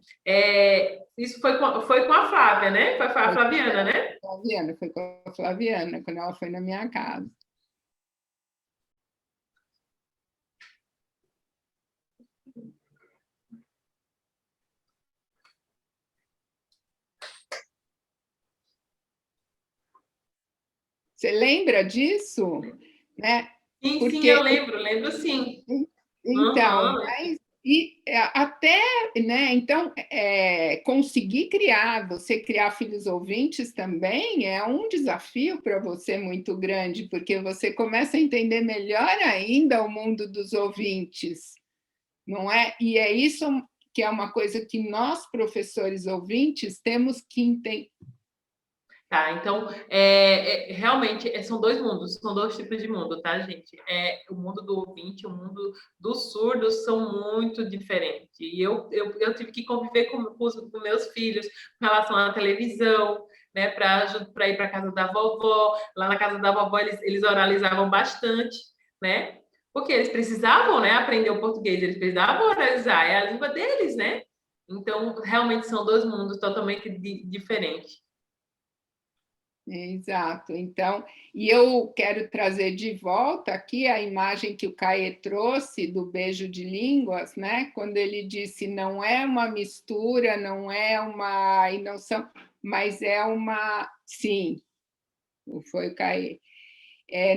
Speaker 5: Isso foi com a Flávia, né? Foi a Flaviana, né?
Speaker 1: Flaviana, foi com a Flaviana, quando ela foi na minha casa. Você lembra disso? Né?
Speaker 5: Sim, sim,
Speaker 1: Porque
Speaker 5: eu lembro sim.
Speaker 1: então,
Speaker 5: Uhum.
Speaker 1: até, né? Então, conseguir criar, você criar filhos ouvintes também é um desafio para você muito grande, porque você começa a entender melhor ainda o mundo dos ouvintes, não é? E é isso que é uma coisa que nós, professores ouvintes, temos que entender.
Speaker 5: Tá, então, realmente, são dois mundos, são dois tipos de mundo, tá, gente? O mundo do ouvinte, o mundo dos surdos são muito diferentes. E eu tive que conviver com meus filhos com relação à televisão, né, para ir para casa da vovó. Lá na casa da vovó, eles oralizavam bastante, né? Porque eles precisavam, né, aprender o português, eles precisavam oralizar, é a língua deles, né? Então, realmente, são dois mundos totalmente diferentes.
Speaker 1: Exato. Então, e eu quero trazer de volta aqui a imagem que o Caê trouxe do beijo de línguas, né? Quando ele disse não é uma mistura, não é uma inoção, mas é uma. Sim, foi o Caê.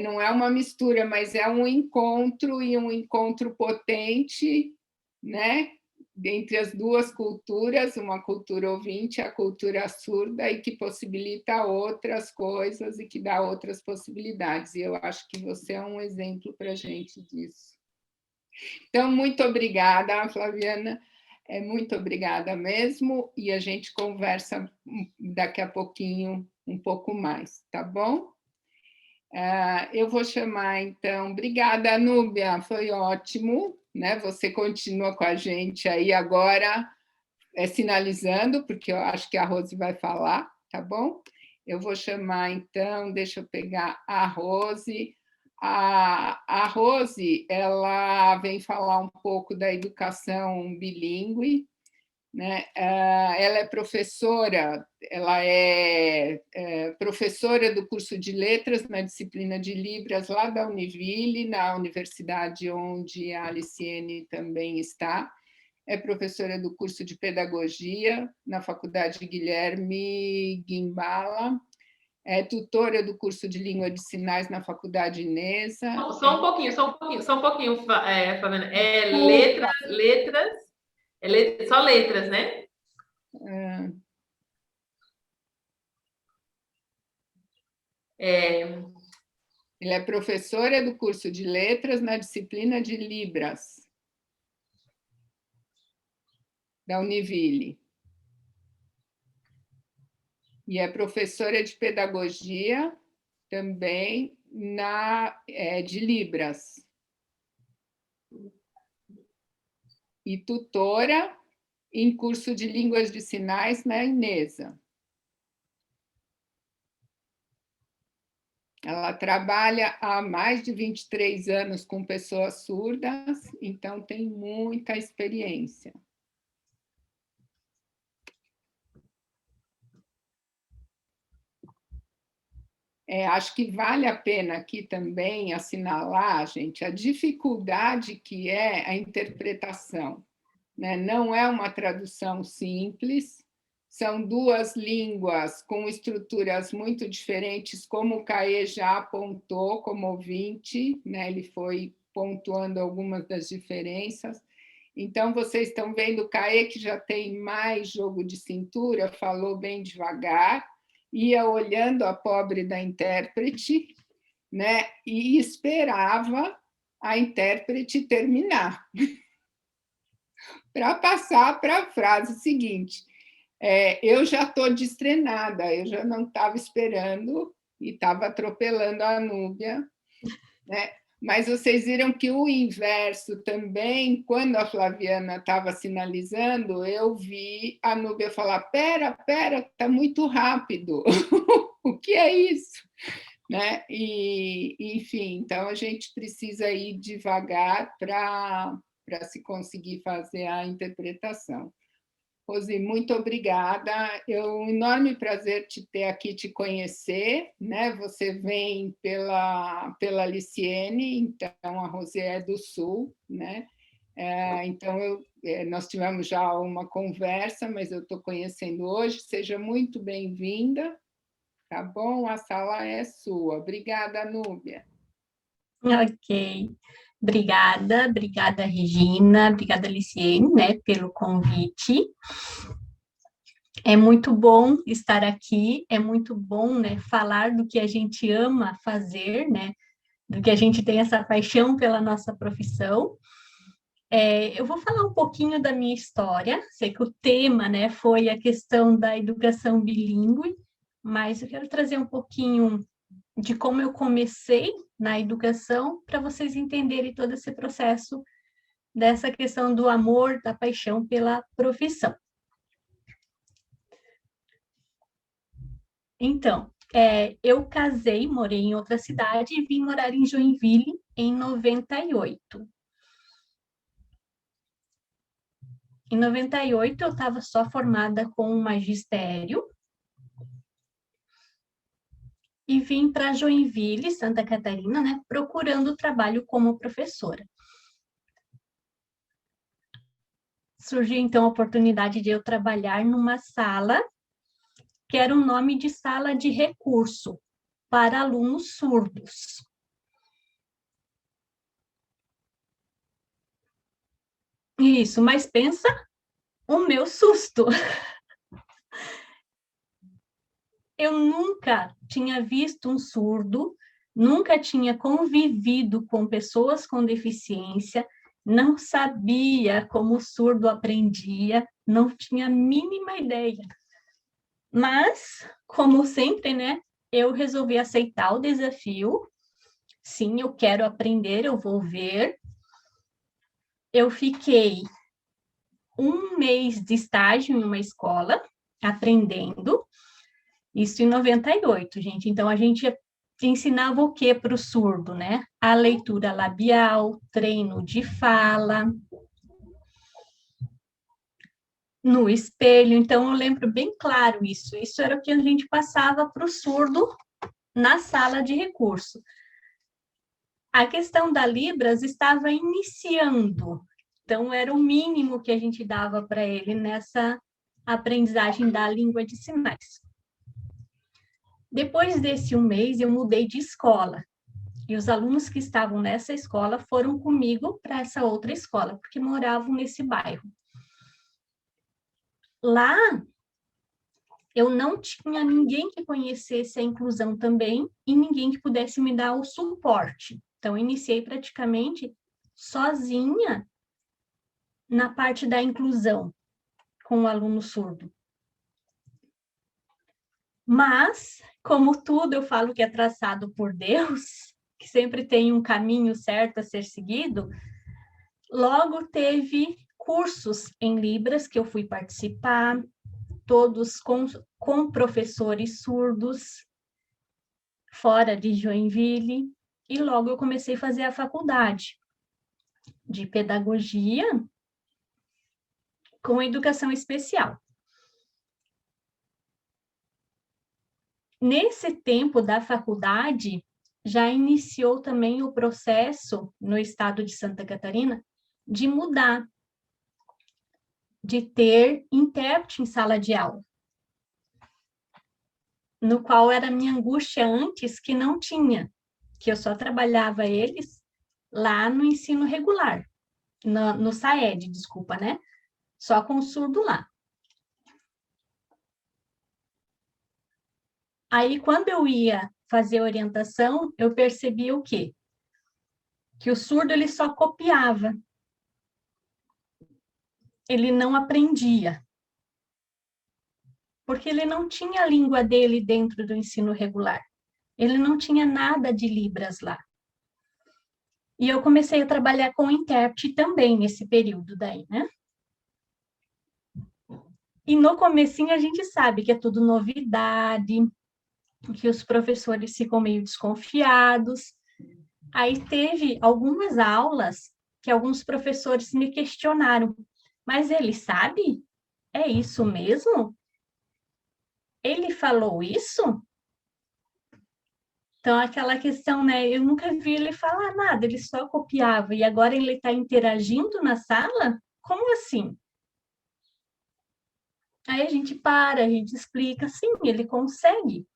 Speaker 1: Não é uma mistura, mas é um encontro e um encontro potente, né? Entre as duas culturas, uma cultura ouvinte, a cultura surda, e que possibilita outras coisas e que dá outras possibilidades. E eu acho que você é um exemplo para a gente disso. Então, muito obrigada, Flaviana. Muito obrigada mesmo. E a gente conversa daqui a pouquinho um pouco mais, tá bom? Eu vou chamar, então. Obrigada, Núbia, foi ótimo, né? Você continua com a gente aí agora, sinalizando, porque eu acho que a Rose vai falar, tá bom? Eu vou chamar, então, deixa eu pegar a Rose. A Rose, ela vem falar um pouco da educação bilíngue, né? Ela é professora, professora do curso de letras na disciplina de Libras lá da Univille, na universidade onde a Aliciene também está. É professora do curso de pedagogia na Faculdade Guilherme Guimbala. É tutora do curso de língua de sinais na Faculdade Inesa.
Speaker 5: Só um pouquinho, Fabiana. Só letras, né?
Speaker 1: Ela é professora do curso de letras na disciplina de Libras, da Univille. E é professora de pedagogia também de Libras. E tutora em curso de línguas de sinais na Inesa. Ela trabalha há mais de 23 anos com pessoas surdas, então tem muita experiência. Acho que vale a pena aqui também assinalar, gente, a dificuldade que é a interpretação, né? Não é uma tradução simples, são duas línguas com estruturas muito diferentes, como o Caê já apontou como ouvinte, né? Ele foi pontuando algumas das diferenças. Então, vocês estão vendo o Caê, que já tem mais jogo de cintura, falou bem devagar, ia olhando a pobre da intérprete, né? E esperava a intérprete terminar, para passar para a frase seguinte. Eu já estou destrenada, eu já não estava esperando e estava atropelando a Núbia, né? Mas vocês viram que o inverso também, quando a Flaviana estava sinalizando, eu vi a Núbia falar: pera, está muito rápido. O que é isso? Né? E, enfim, então a gente precisa ir devagar para se conseguir fazer a interpretação. Rosi, muito obrigada. É um enorme prazer te ter aqui, te conhecer, né? Você vem pela Liciene, então a Rosi é do Sul, né? Então nós tivemos já uma conversa, mas eu estou conhecendo hoje. Seja muito bem-vinda, tá bom? A sala é sua. Obrigada, Núbia.
Speaker 4: Ok. Obrigada, Regina, obrigada, Liciene, né, pelo convite. É muito bom estar aqui, é muito bom, né, falar do que a gente ama fazer, né, do que a gente tem essa paixão pela nossa profissão. Eu vou falar um pouquinho da minha história, sei que o tema, né, foi a questão da educação bilíngue, mas eu quero trazer um pouquinho de como eu comecei na educação, para vocês entenderem todo esse processo dessa questão do amor, da paixão pela profissão. Então, eu casei, morei em outra cidade e vim morar em Joinville em 98. Em 98, eu estava só formada com o magistério, e vim para Joinville, Santa Catarina, né, procurando trabalho como professora. Surgiu, então, a oportunidade de eu trabalhar numa sala, que era o nome de sala de recurso para alunos surdos. Isso, mas pensa o meu susto. Eu nunca tinha visto um surdo, nunca tinha convivido com pessoas com deficiência, não sabia como o surdo aprendia, não tinha a mínima ideia. Mas, como sempre, né, eu resolvi aceitar o desafio. Sim, eu quero aprender, eu vou ver. Eu fiquei 1 mês de estágio em uma escola, aprendendo, isso em 98, gente. Então, a gente ensinava o que para o surdo, né? A leitura labial, treino de fala, no espelho. Então, eu lembro bem claro isso. Isso era o que a gente passava para o surdo na sala de recurso. A questão da Libras estava iniciando, então era o mínimo que a gente dava para ele nessa aprendizagem da língua de sinais. Depois desse 1 mês, eu mudei de escola, e os alunos que estavam nessa escola foram comigo para essa outra escola, porque moravam nesse bairro. Lá, eu não tinha ninguém que conhecesse a inclusão também, e ninguém que pudesse me dar o suporte. Então, iniciei praticamente sozinha na parte da inclusão com o aluno surdo. Mas, como tudo eu falo que é traçado por Deus, que sempre tem um caminho certo a ser seguido, logo teve cursos em Libras que eu fui participar, todos com professores surdos. fora de Joinville, e logo eu comecei a fazer a faculdade de pedagogia com educação especial. Nesse tempo da faculdade, já iniciou também o processo no estado de Santa Catarina de mudar, de ter intérprete em sala de aula, no qual era a minha angústia antes que não tinha, que eu só trabalhava eles lá no ensino regular, no SAED, desculpa, né? Só com o surdo lá. Aí, quando eu ia fazer orientação, eu percebi o quê? Que o surdo, ele só copiava. Ele não aprendia. Porque ele não tinha a língua dele dentro do ensino regular. Ele não tinha nada de Libras lá. E eu comecei a trabalhar com intérprete também nesse período daí, né? E no comecinho a gente sabe que é tudo novidade, que os professores ficam meio desconfiados. Aí teve algumas aulas que alguns professores me questionaram, mas ele sabe? É isso mesmo? Ele falou isso? Então, aquela questão, né? Eu nunca vi ele falar nada, ele só copiava, e agora ele está interagindo na sala? Como assim? Aí a gente para, a gente explica, sim, ele consegue.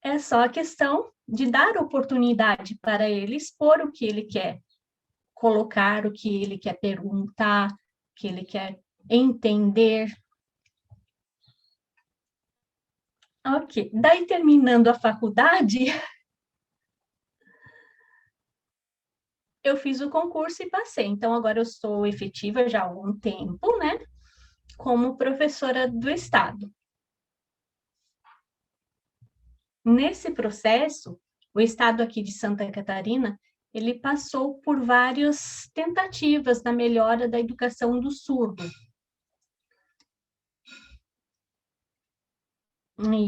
Speaker 4: É só a questão de dar oportunidade para ele expor o que ele quer colocar, o que ele quer perguntar, o que ele quer entender. Ok, daí terminando a faculdade, eu fiz o concurso e passei. Então, agora eu sou efetiva já há algum tempo, né? Como professora do Estado. Nesse processo, o Estado aqui de Santa Catarina, ele passou por várias tentativas na melhora da educação do surdo.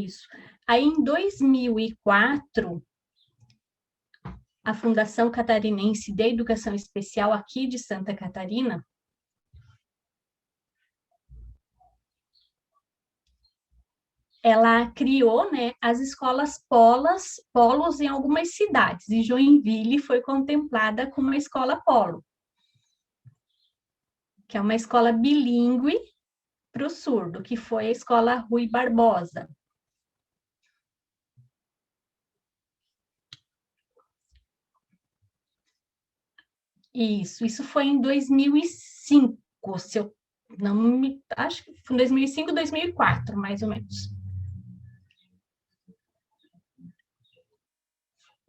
Speaker 4: Isso. Aí, em 2004, a Fundação Catarinense de Educação Especial aqui de Santa Catarina ela criou, né, as escolas polos em algumas cidades, e Joinville foi contemplada como uma escola polo, que é uma escola bilíngue para o surdo, que foi a escola Rui Barbosa. Isso foi em 2005, se eu não me... acho que foi em 2005, 2004, mais ou menos.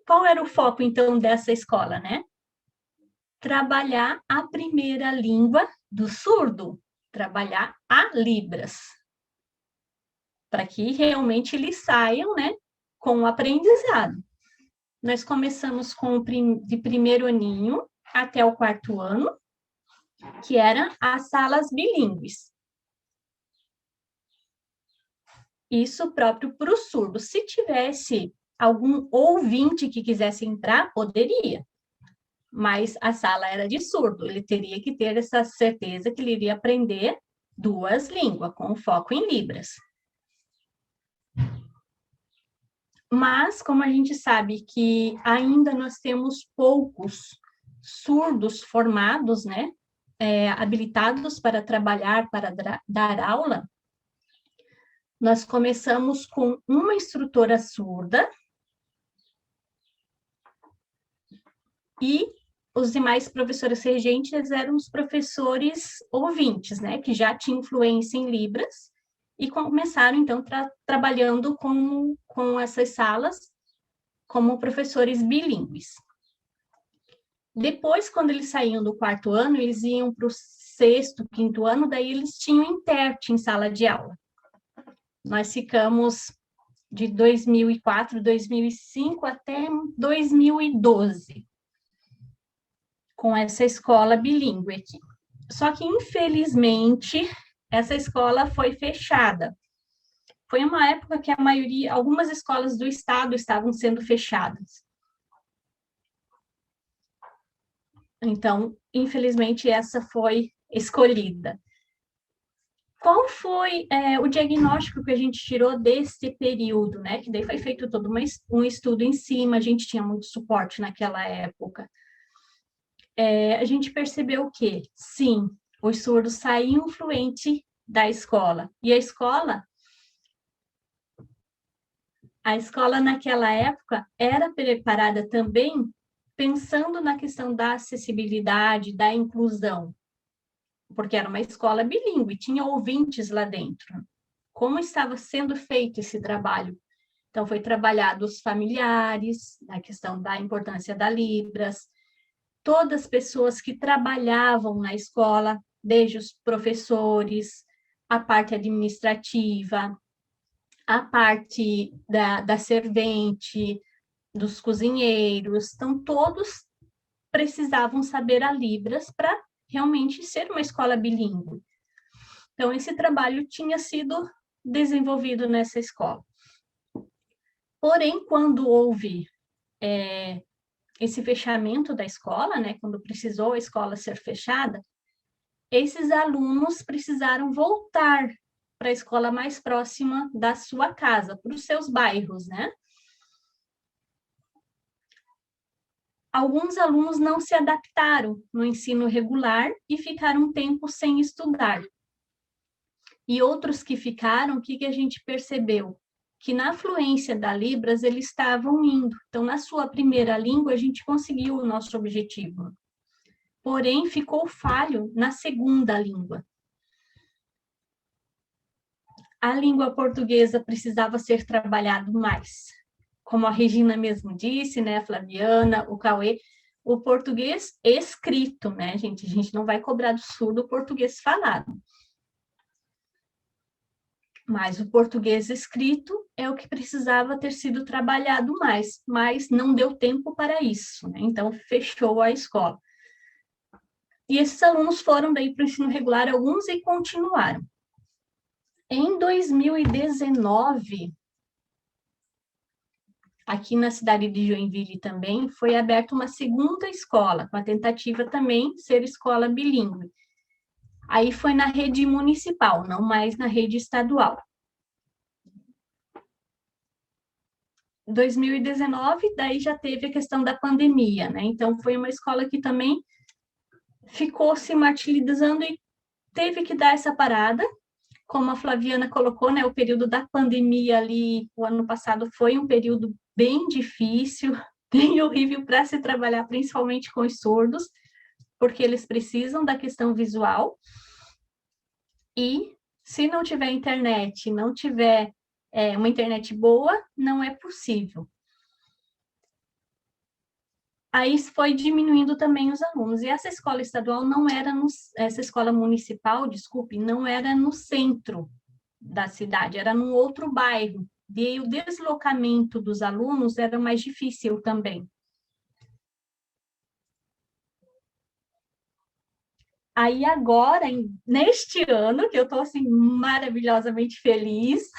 Speaker 4: Qual era o foco, então, dessa escola, né? Trabalhar a primeira língua do surdo, trabalhar a Libras, para que realmente eles saiam, né, com o aprendizado. Nós começamos de primeiro aninho até o quarto ano, que eram as salas bilíngues. Isso próprio para o surdo. Se tivesse algum ouvinte que quisesse entrar, poderia. Mas a sala era de surdo, ele teria que ter essa certeza que ele iria aprender duas línguas, com foco em Libras. Mas, como a gente sabe que ainda nós temos poucos surdos formados, né, habilitados para trabalhar, para dar aula, nós começamos com uma instrutora surda e os demais professores regentes eram os professores ouvintes, né, que já tinham influência em Libras, e começaram, então, trabalhando com essas salas como professores bilíngues. Depois, quando eles saíam do quarto ano, eles iam para o sexto, quinto ano, daí eles tinham intérprete em sala de aula. Nós ficamos de 2004, 2005 até 2012 com essa escola bilíngue aqui. Só que, infelizmente, essa escola foi fechada. Foi uma época que algumas escolas do estado estavam sendo fechadas. Então, infelizmente, essa foi escolhida. Qual foi o diagnóstico que a gente tirou desse período, né? Que daí foi feito todo um estudo em cima, a gente tinha muito suporte naquela época. A gente percebeu que, sim, os surdos saíam fluente da escola. E a escola naquela época era preparada também pensando na questão da acessibilidade, da inclusão, porque era uma escola bilíngue, tinha ouvintes lá dentro. Como estava sendo feito esse trabalho? Então, foi trabalhado os familiares, a questão da importância da Libras, todas as pessoas que trabalhavam na escola, desde os professores, a parte administrativa, a parte da servente, dos cozinheiros, então todos precisavam saber a Libras para realmente ser uma escola bilíngue. Então, esse trabalho tinha sido desenvolvido nessa escola. Porém, quando houve esse fechamento da escola, né, quando precisou a escola ser fechada, esses alunos precisaram voltar para a escola mais próxima da sua casa, para os seus bairros, né? Alguns alunos não se adaptaram no ensino regular e ficaram um tempo sem estudar. E outros que ficaram, o que a gente percebeu? Que na fluência da Libras eles estavam indo. Então, na sua primeira língua, a gente conseguiu o nosso objetivo. Porém, ficou falho na segunda língua. A língua portuguesa precisava ser trabalhado mais. Como a Regina mesmo disse, né, a Flaviana, o Cauê, o português escrito, né, gente? A gente não vai cobrar do surdo o português falado. Mas o português escrito é o que precisava ter sido trabalhado mais, mas não deu tempo para isso, né? Então, fechou a escola. E esses alunos foram daí para o ensino regular, alguns e continuaram. Em 2019, aqui na cidade de Joinville também, foi aberta uma segunda escola, com a tentativa também de ser escola bilíngue. Aí foi na rede municipal, não mais na rede estadual. Em 2019, daí já teve a questão da pandemia, né? Então, foi uma escola que também ficou se martirizando e teve que dar essa parada. Como a Flaviana colocou, né? O período da pandemia ali, o ano passado, foi um período bem difícil, bem horrível para se trabalhar, principalmente com os surdos, porque eles precisam da questão visual. E se não tiver internet, não tiver uma internet boa, não é possível. Aí foi diminuindo também os alunos. E essa escola estadual não era essa escola municipal, desculpe, não era no centro da cidade, era num outro bairro. E o deslocamento dos alunos era mais difícil também. Aí agora, neste ano, que eu estou assim maravilhosamente feliz,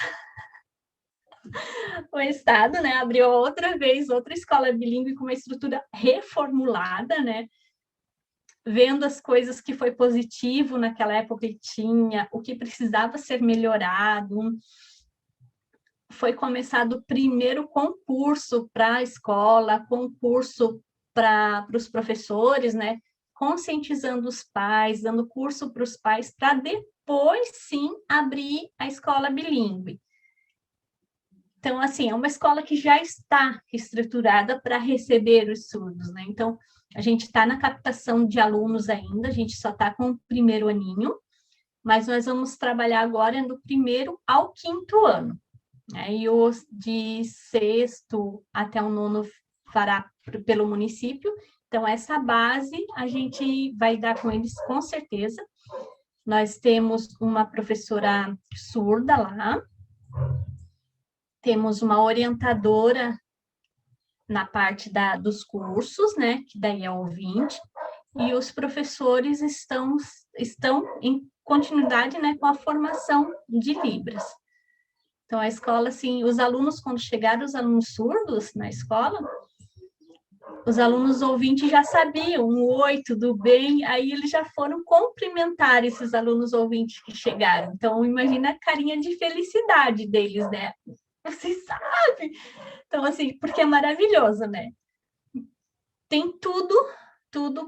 Speaker 4: o Estado, né, abriu outra vez outra escola bilíngue com uma estrutura reformulada, né, vendo as coisas que foi positivo naquela época que tinha, o que precisava ser melhorado. Foi começado o primeiro concurso para a escola, concurso para os professores, né, conscientizando os pais, dando curso para os pais, para depois, sim, abrir a escola bilíngue. Então, assim, é uma escola que já está estruturada para receber os surdos, né? Então, a gente está na captação de alunos ainda, a gente só está com o primeiro aninho, mas nós vamos trabalhar agora do primeiro ao quinto ano, né? E os de sexto até o nono fará pelo município. Então, essa base a gente vai dar com eles com certeza. Nós temos uma professora surda lá, temos uma orientadora na parte dos cursos, né, que daí é ouvinte, e os professores estão estão em continuidade, né, com a formação de Libras. Então, a escola, assim, os alunos, quando chegaram os alunos surdos na escola, os alunos ouvintes já sabiam um oi, tudo bem, aí eles já foram cumprimentar esses alunos ouvintes que chegaram. Então, imagina a carinha de felicidade deles, né? Vocês sabem? Então, assim, porque é maravilhoso, né? Tem tudo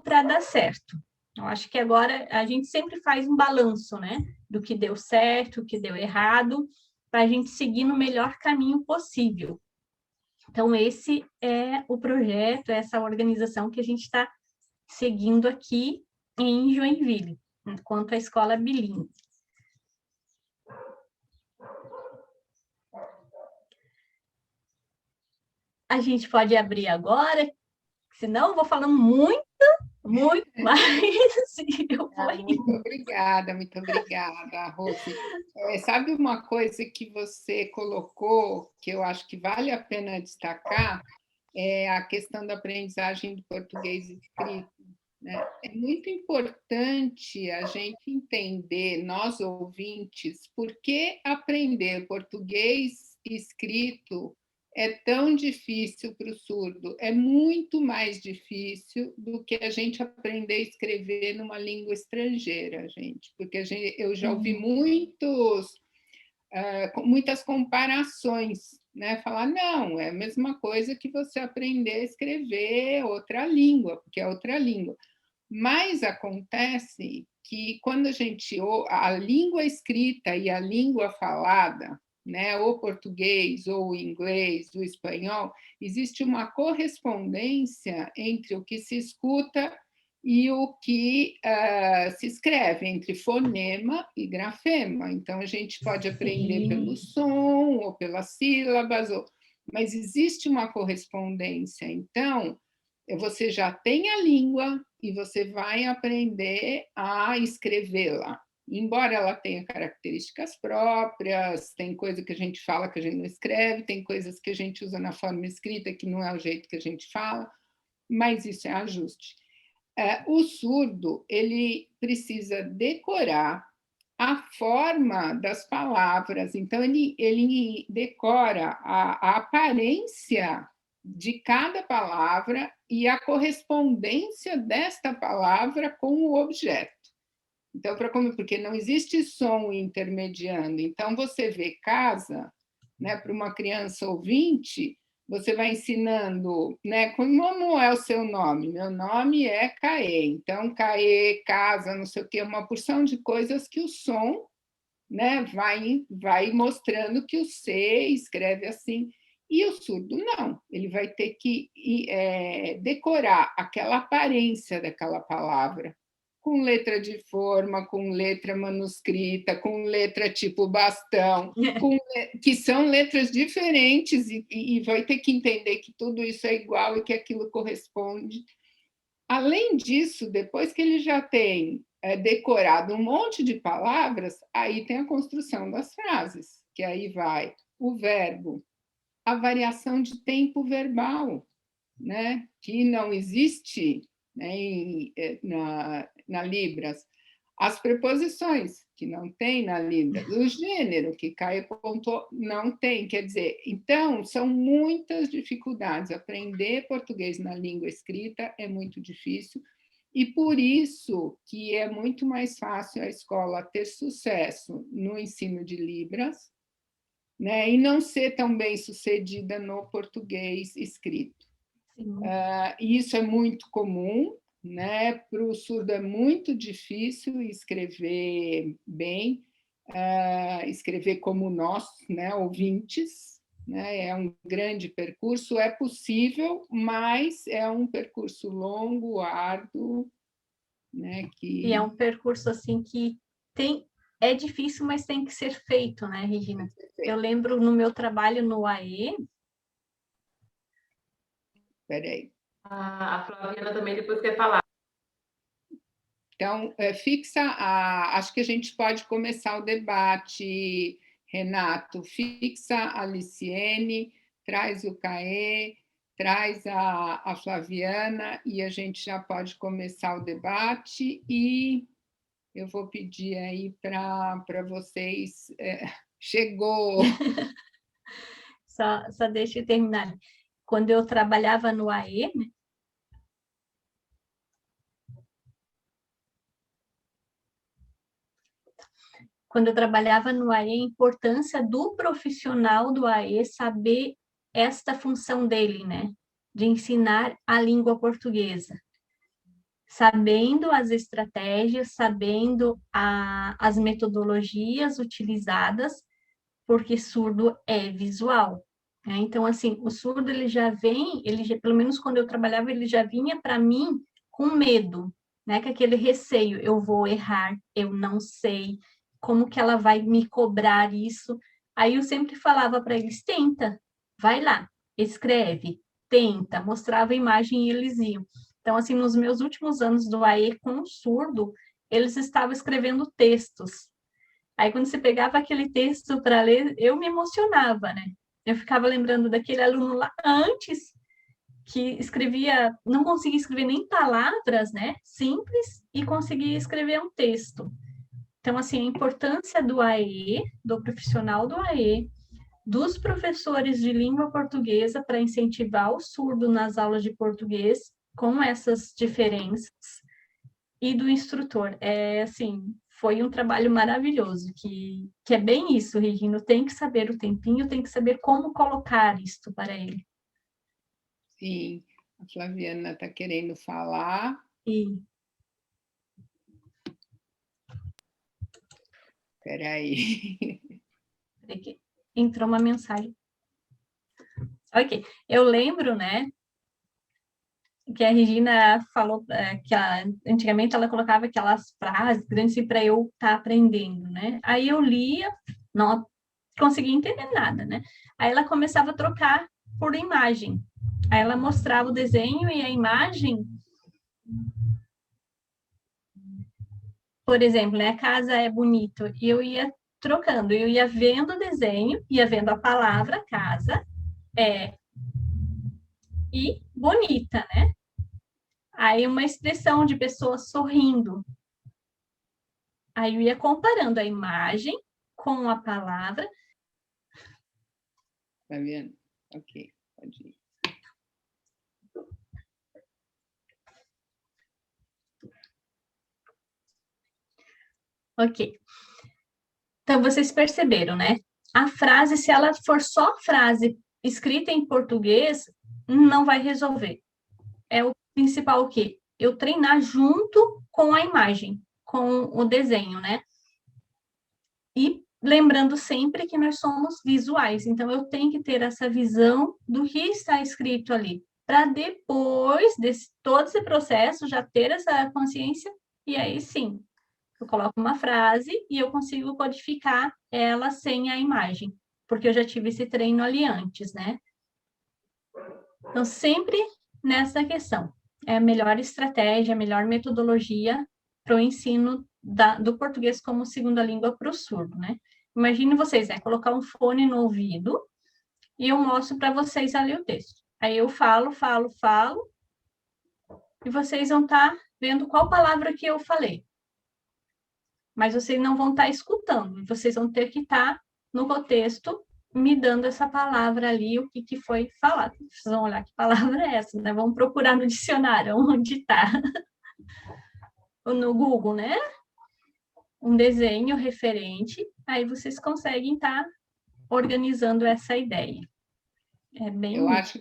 Speaker 4: para dar certo. Eu acho que agora a gente sempre faz um balanço, né? Do que deu certo, o que deu errado, para a gente seguir no melhor caminho possível. Então, esse é o projeto, essa organização que a gente está seguindo aqui em Joinville, enquanto a escola bilíngue. A gente pode abrir agora, senão eu vou falando muito mais. Eu vou
Speaker 1: Muito obrigada, Rose. Sabe uma coisa que você colocou, que eu acho que vale a pena destacar, é a questão da aprendizagem do português escrito, né? É muito importante a gente entender, nós ouvintes, por que aprender português escrito é tão difícil para o surdo. É muito mais difícil do que a gente aprender a escrever numa língua estrangeira, gente, porque eu já ouvi muitas comparações, né? Falar, não, é a mesma coisa que você aprender a escrever outra língua, porque é outra língua. Mas acontece que quando a língua escrita e a língua falada, né, o português, ou o inglês, o espanhol, existe uma correspondência entre o que se escuta e o que se escreve, entre fonema e grafema. Então, a gente pode aprender pelo som, ou pelas sílabas, mas existe uma correspondência. Então, você já tem a língua e você vai aprender a escrevê-la. Embora ela tenha características próprias, tem coisa que a gente fala que a gente não escreve, tem coisas que a gente usa na forma escrita que não é o jeito que a gente fala, mas isso é ajuste. O surdo, ele precisa decorar a forma das palavras, então ele decora a aparência de cada palavra e a correspondência desta palavra com o objeto. Então, porque não existe som intermediando. Então, você vê casa, né, para uma criança ouvinte, você vai ensinando, né, como é o seu nome? Meu nome é Caê. Então, Caê, casa, não sei o quê, uma porção de coisas que o som, né, vai mostrando que o C escreve assim. E o surdo não, ele vai ter que decorar aquela aparência daquela palavra, com letra de forma, com letra manuscrita, com letra tipo bastão, que são letras diferentes, e vai ter que entender que tudo isso é igual e que aquilo corresponde. Além disso, depois que ele já tem decorado um monte de palavras, aí tem a construção das frases, que aí vai o verbo, a variação de tempo verbal, né? Que não existe, né, na Libras, as preposições, que não tem na Libras, o gênero, que Caio pontuou, não tem, quer dizer, então, são muitas dificuldades, aprender português na língua escrita é muito difícil, e por isso que é muito mais fácil a escola ter sucesso no ensino de Libras, né, e não ser tão bem sucedida no português escrito. E isso é muito comum, né? Para o surdo é muito difícil escrever bem, escrever como nós, né, ouvintes, né? É um grande percurso, é possível, mas é um percurso longo, árduo, né?
Speaker 4: E é um percurso assim que é difícil, mas tem que ser feito, né, Regina? Eu lembro no meu trabalho no AE.
Speaker 1: Peraí.
Speaker 5: A Flaviana também depois quer falar.
Speaker 1: Então, acho que a gente pode começar o debate, Renato. Fixa a Liciene, traz o Caê, traz a Flaviana, e a gente já pode começar o debate. E eu vou pedir aí para vocês. Chegou!
Speaker 4: Só deixa eu terminar. Quando eu trabalhava no AE, né? Quando eu trabalhava no AE, a importância do profissional do AE saber esta função dele, né? De ensinar a língua portuguesa. Sabendo as estratégias, sabendo as metodologias utilizadas, porque surdo é visual. Né? Então, assim, o surdo, ele já vem, pelo menos quando eu trabalhava, ele já vinha para mim com medo, né? Com aquele receio, eu vou errar, eu não sei, como que ela vai me cobrar isso? Aí eu sempre falava para eles, tenta, vai lá, escreve, tenta, mostrava a imagem e eles iam. Então, assim, nos meus últimos anos do AE com o surdo, eles estavam escrevendo textos. Aí, quando você pegava aquele texto para ler, eu me emocionava, né? Eu ficava lembrando daquele aluno lá antes, que escrevia, não conseguia escrever nem palavras, né? Simples, e conseguia escrever um texto. Então, assim, a importância do AE, do profissional do AE, dos professores de língua portuguesa para incentivar o surdo nas aulas de português, com essas diferenças, e do instrutor. Assim, foi um trabalho maravilhoso, que é bem isso, Regino, tem que saber o tempinho, tem que saber como colocar isto para ele.
Speaker 1: Sim, a Flaviana está querendo falar.
Speaker 4: E...
Speaker 1: Espera aí.
Speaker 4: Entrou uma mensagem. Ok, eu lembro, né, que a Regina falou que antigamente ela colocava aquelas frases grandes para eu estar aprendendo, né? Aí eu lia, não conseguia entender nada, né? Aí ela começava a trocar por imagem. Aí ela mostrava o desenho e a imagem. Por exemplo, né, a casa é bonito, e eu ia trocando, eu ia vendo o desenho, ia vendo a palavra casa, e bonita, né? Aí uma expressão de pessoa sorrindo. Aí eu ia comparando a imagem com a palavra.
Speaker 1: Tá vendo? Ok, pode ir.
Speaker 4: Ok. Então, vocês perceberam, né? A frase, se ela for só frase escrita em português, não vai resolver. É o principal o quê? Eu treinar junto com a imagem, com o desenho, né? E lembrando sempre que nós somos visuais, então eu tenho que ter essa visão do que está escrito ali, para depois de todo esse processo já ter essa consciência, e aí sim, eu coloco uma frase e eu consigo codificar ela sem a imagem, porque eu já tive esse treino ali antes, né? Então, sempre nessa questão. É a melhor estratégia, a melhor metodologia para o ensino do português como segunda língua para o surdo, né? Imagine vocês, né? Colocar um fone no ouvido e eu mostro para vocês ali o texto. Aí eu falo, e vocês vão estar vendo qual palavra que eu falei. Mas vocês não vão estar escutando, vocês vão ter que estar no contexto me dando essa palavra ali, o que foi falado. Vocês vão olhar que palavra é essa, né? Vamos procurar no dicionário onde está. No Google, né? Um desenho referente, aí vocês conseguem estar organizando essa ideia. É bem...
Speaker 1: Eu acho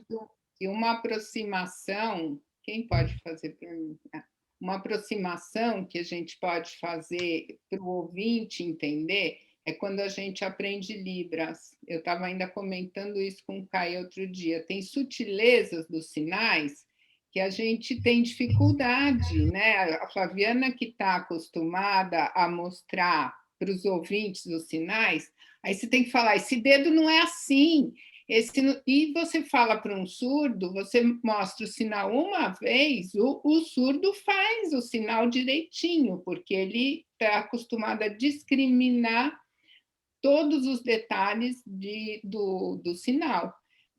Speaker 1: que uma aproximação, quem pode fazer pergunta? Uma aproximação que a gente pode fazer para o ouvinte entender é quando a gente aprende Libras. Eu estava ainda comentando isso com o Caio outro dia. Tem sutilezas dos sinais que a gente tem dificuldade, né? A Flaviana, que está acostumada a mostrar para os ouvintes os sinais, aí você tem que falar, esse dedo não é assim. E você fala para um surdo, você mostra o sinal uma vez, o surdo faz o sinal direitinho, porque ele está acostumado a discriminar todos os detalhes do sinal.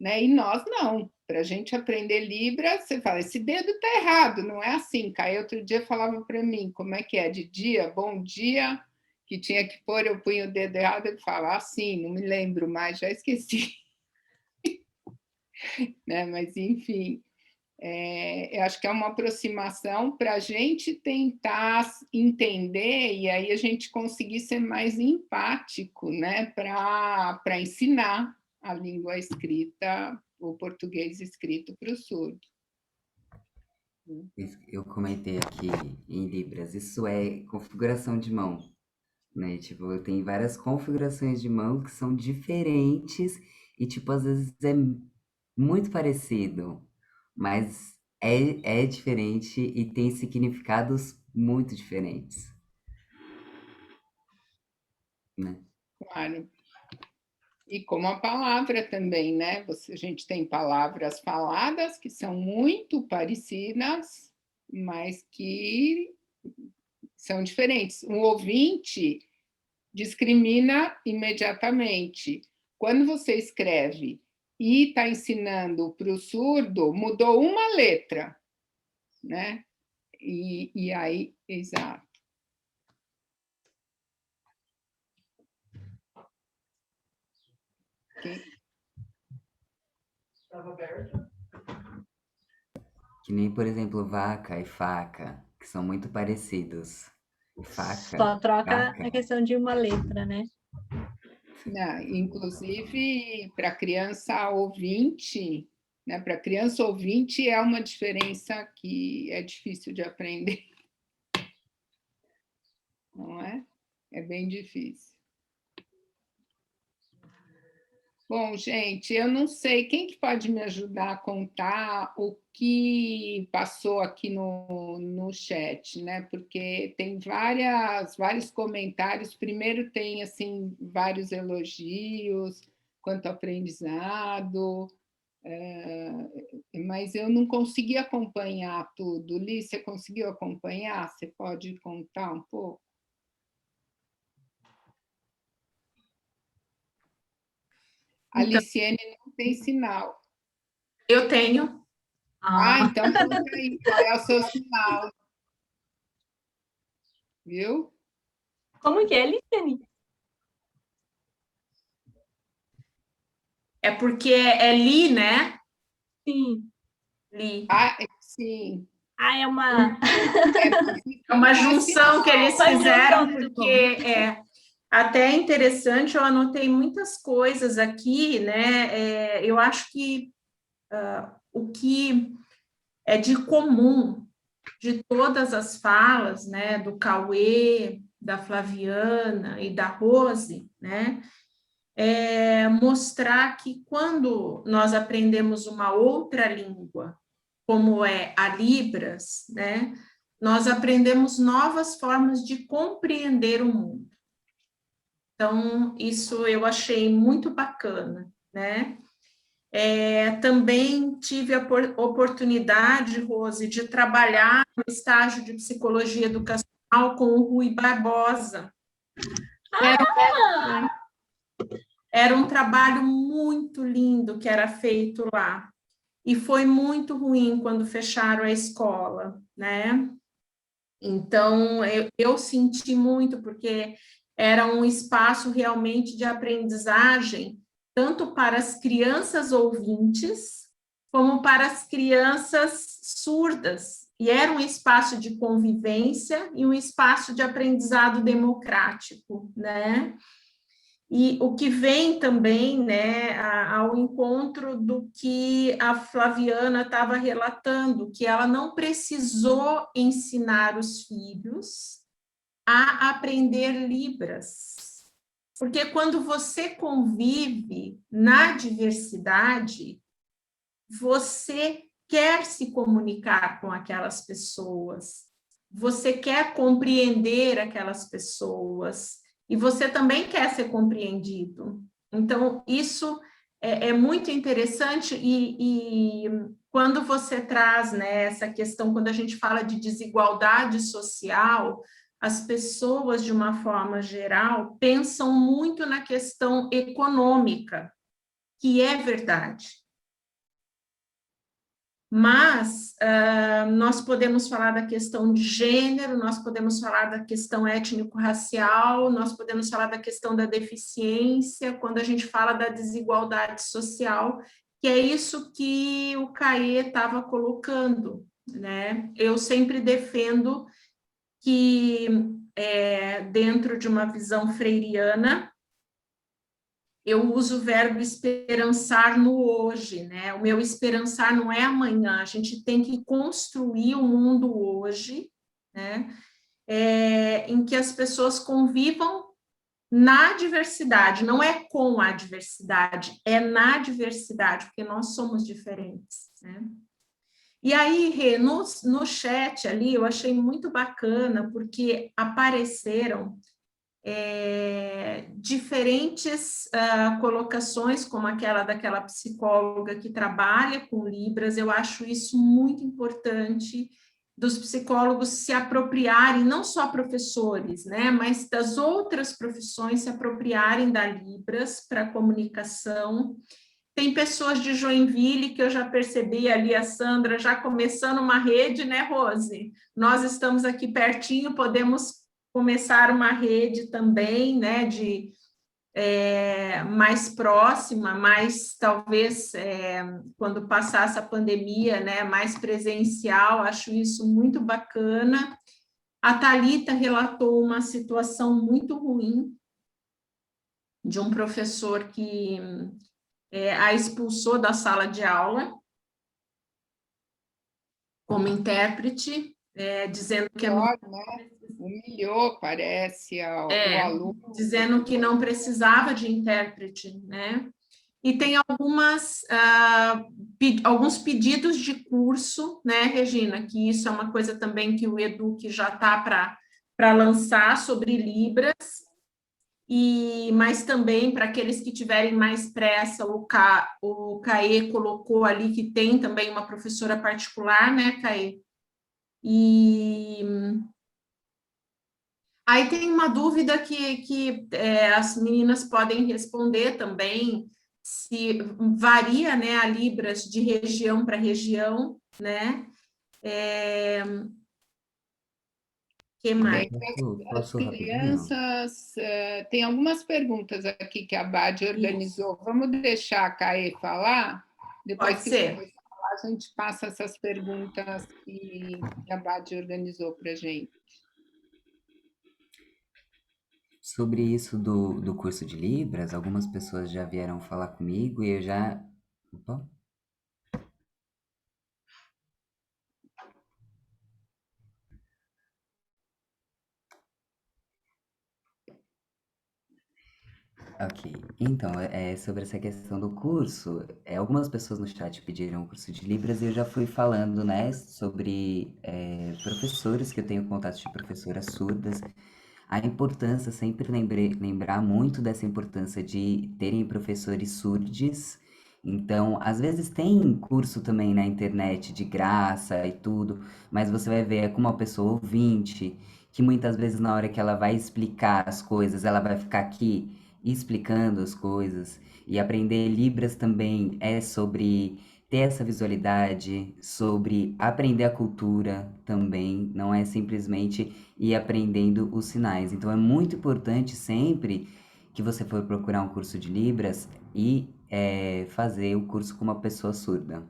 Speaker 1: né? E nós não. Para a gente aprender Libras, você fala, esse dedo está errado, não é assim. Caio outro dia falava para mim, como é que é? De dia, bom dia, que tinha que pôr, eu punho o dedo errado, ele fala, assim, não me lembro mais, já esqueci. Né? Mas, enfim, eu acho que é uma aproximação para a gente tentar entender e aí a gente conseguir ser mais empático, né? Para ensinar a língua escrita, o português escrito para o surdo.
Speaker 3: Eu comentei aqui em Libras, isso é configuração de mão, né? Tipo, tem várias configurações de mão que são diferentes e, tipo, às vezes é muito parecido, mas é diferente e tem significados muito diferentes, né?
Speaker 1: Claro. E como a palavra também, né? A gente tem palavras faladas que são muito parecidas, mas que são diferentes. Um ouvinte discrimina imediatamente. Quando você escreve e está ensinando para o surdo, mudou uma letra, né? E aí, exato.
Speaker 3: Que nem, por exemplo, vaca e faca, que são muito parecidos. Faca,
Speaker 4: Só troca
Speaker 3: vaca.
Speaker 4: a questão de uma letra, né?
Speaker 1: Não, inclusive, para criança ouvinte, né? Para criança ouvinte é uma diferença que é difícil de aprender, não é? É bem difícil. Bom, gente, eu não sei quem que pode me ajudar a contar o que passou aqui no chat, né? Porque tem vários comentários. Primeiro tem assim vários elogios quanto ao aprendizado, mas eu não consegui acompanhar tudo. Li, você conseguiu acompanhar? Você pode contar um pouco? A
Speaker 2: Então,
Speaker 1: Liciene não tem sinal.
Speaker 2: eu tenho.
Speaker 1: Então conta aí, qual é o seu sinal, viu?
Speaker 4: Como que é, Liciane?
Speaker 2: É porque é Li, né?
Speaker 4: Sim.
Speaker 2: Li.
Speaker 1: Sim.
Speaker 4: É uma...
Speaker 2: É uma junção que eles fizeram,
Speaker 4: Muito
Speaker 2: porque
Speaker 4: bom.
Speaker 2: até é interessante, eu anotei muitas coisas aqui, né? Eu acho que o que é de comum de todas as falas, né, do Cauê, da Flaviana e da Rose, né, é mostrar que quando nós aprendemos uma outra língua, como é a Libras, né, nós aprendemos novas formas de compreender o mundo. Então, isso eu achei muito bacana, né? Também tive a oportunidade, Rose, de trabalhar no estágio de psicologia educacional com o Rui Barbosa. Era um trabalho muito lindo que era feito lá. E foi muito ruim quando fecharam a escola, né? Então, eu senti muito, porque era um espaço realmente de aprendizagem, tanto para as crianças ouvintes, como para as crianças surdas. E era um espaço de convivência e um espaço de aprendizado democrático, né? E o que vem também, né, ao encontro do que a Flaviana estava relatando, que ela não precisou ensinar os filhos a aprender Libras. Porque quando você convive na diversidade, você quer se comunicar com aquelas pessoas, você quer compreender aquelas pessoas, e você também quer ser compreendido. Então, isso é muito interessante, e quando você traz, né, essa questão, quando a gente fala de desigualdade social, as pessoas, de uma forma geral, pensam muito na questão econômica, que é verdade. Mas nós podemos falar da questão de gênero, nós podemos falar da questão étnico-racial, nós podemos falar da questão da deficiência, quando a gente fala da desigualdade social, que é isso que o CAE estava colocando, né? Eu sempre defendo que, dentro de uma visão freiriana, eu uso o verbo esperançar no hoje, né? O meu esperançar não é amanhã, a gente tem que construir o mundo hoje, né? Em que as pessoas convivam na diversidade, não é com a diversidade, é na diversidade, porque nós somos diferentes, né? E aí, Rê, no chat ali, eu achei muito bacana, porque apareceram diferentes colocações, como aquela daquela psicóloga que trabalha com Libras. Eu acho isso muito importante, dos psicólogos se apropriarem, não só professores, né, mas das outras profissões se apropriarem da Libras para comunicação. Tem pessoas de Joinville que eu já percebi ali, a Sandra já começando uma rede, né, Rose? Nós estamos aqui pertinho, podemos começar uma rede também, né, de mais próxima, mais talvez quando passar essa pandemia, né, mais presencial. Acho isso muito bacana. A Thalita relatou uma situação muito ruim de um professor que a expulsou da sala de aula como intérprete, dizendo que
Speaker 1: Pior, né? Humilhou, parece, o aluno.
Speaker 2: dizendo que não precisava de intérprete, né? E tem alguns pedidos de curso, né, Regina? Que isso é uma coisa também que o Educ já está para lançar sobre Libras. Mas também para aqueles que tiverem mais pressa, o CAE colocou ali que tem também uma professora particular, né, CAE? E aí tem uma dúvida que as meninas podem responder também, se varia, né, a Libras de região para região, né? Que mais?
Speaker 1: As
Speaker 3: Posso rapidinho?
Speaker 1: crianças, tem algumas perguntas aqui que a Bade organizou. Vamos deixar a Caê falar? Depois
Speaker 2: Pode
Speaker 1: que
Speaker 2: ser.
Speaker 1: você falar, a gente passa essas perguntas que a Bade organizou para a gente.
Speaker 3: Sobre isso do curso de Libras, algumas pessoas já vieram falar comigo e eu já. Opa. Ok, então, sobre essa questão do curso, algumas pessoas no chat pediram o curso de Libras e eu já fui falando, né, sobre professores, que eu tenho contato de professoras surdas, a importância, sempre lembrar muito dessa importância de terem professores surdes. Então, às vezes tem curso também na internet de graça e tudo, mas você vai ver com uma pessoa ouvinte, que muitas vezes na hora que ela vai explicar as coisas, ela vai ficar aqui explicando as coisas. E aprender Libras também é sobre ter essa visualidade, sobre aprender a cultura também, não é simplesmente ir aprendendo os sinais. Então é muito importante sempre que você for procurar um curso de Libras e fazer o curso com uma pessoa surda.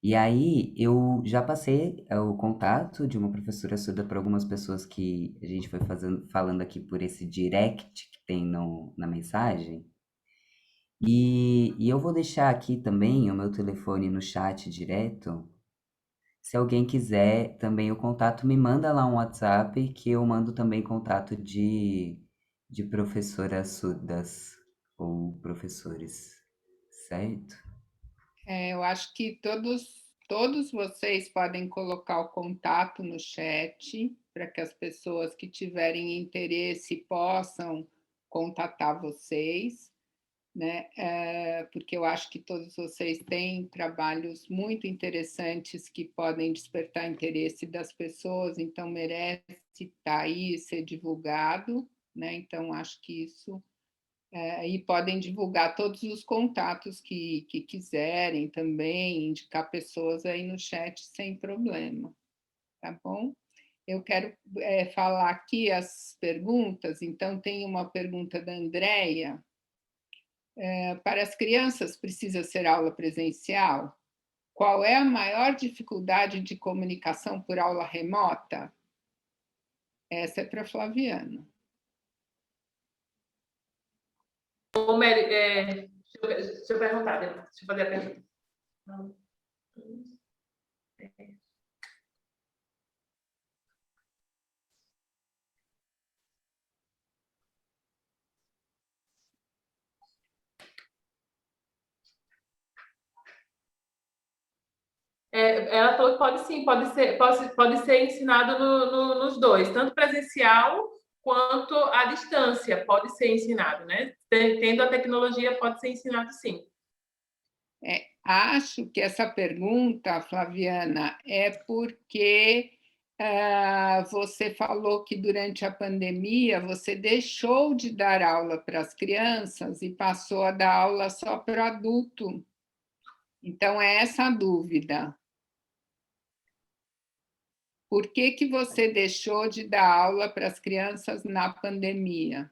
Speaker 3: E aí eu já passei o contato de uma professora surda para algumas pessoas que a gente foi falando aqui por esse direct que tem na mensagem. E eu vou deixar aqui também o meu telefone no chat direto. Se alguém quiser também o contato, me manda lá um WhatsApp que eu mando também contato de professoras surdas ou professores, certo?
Speaker 1: Eu acho que todos vocês podem colocar o contato no chat para que as pessoas que tiverem interesse possam contatar vocês, né? Porque eu acho que todos vocês têm trabalhos muito interessantes que podem despertar interesse das pessoas, então merece estar aí e ser divulgado, né? Então acho que isso e podem divulgar todos os contatos que quiserem também, indicar pessoas aí no chat sem problema, tá bom? Eu quero falar aqui as perguntas, então tem uma pergunta da Andréia. Para as crianças precisa ser aula presencial? Qual é a maior dificuldade de comunicação por aula remota? Essa é para a Flaviana.
Speaker 5: Ô, Mary, deixa eu perguntar, deixa eu fazer a pergunta. Ela falou que pode sim, pode ser ensinado nos dois, tanto presencial quanto à distância, pode ser ensinado, né? Tendo a tecnologia, pode ser ensinado sim.
Speaker 1: Acho que essa pergunta, Flaviana, é porque você falou que durante a pandemia você deixou de dar aula para as crianças e passou a dar aula só para o adulto. Então, é essa a dúvida. Por que você deixou de dar aula para as crianças na pandemia?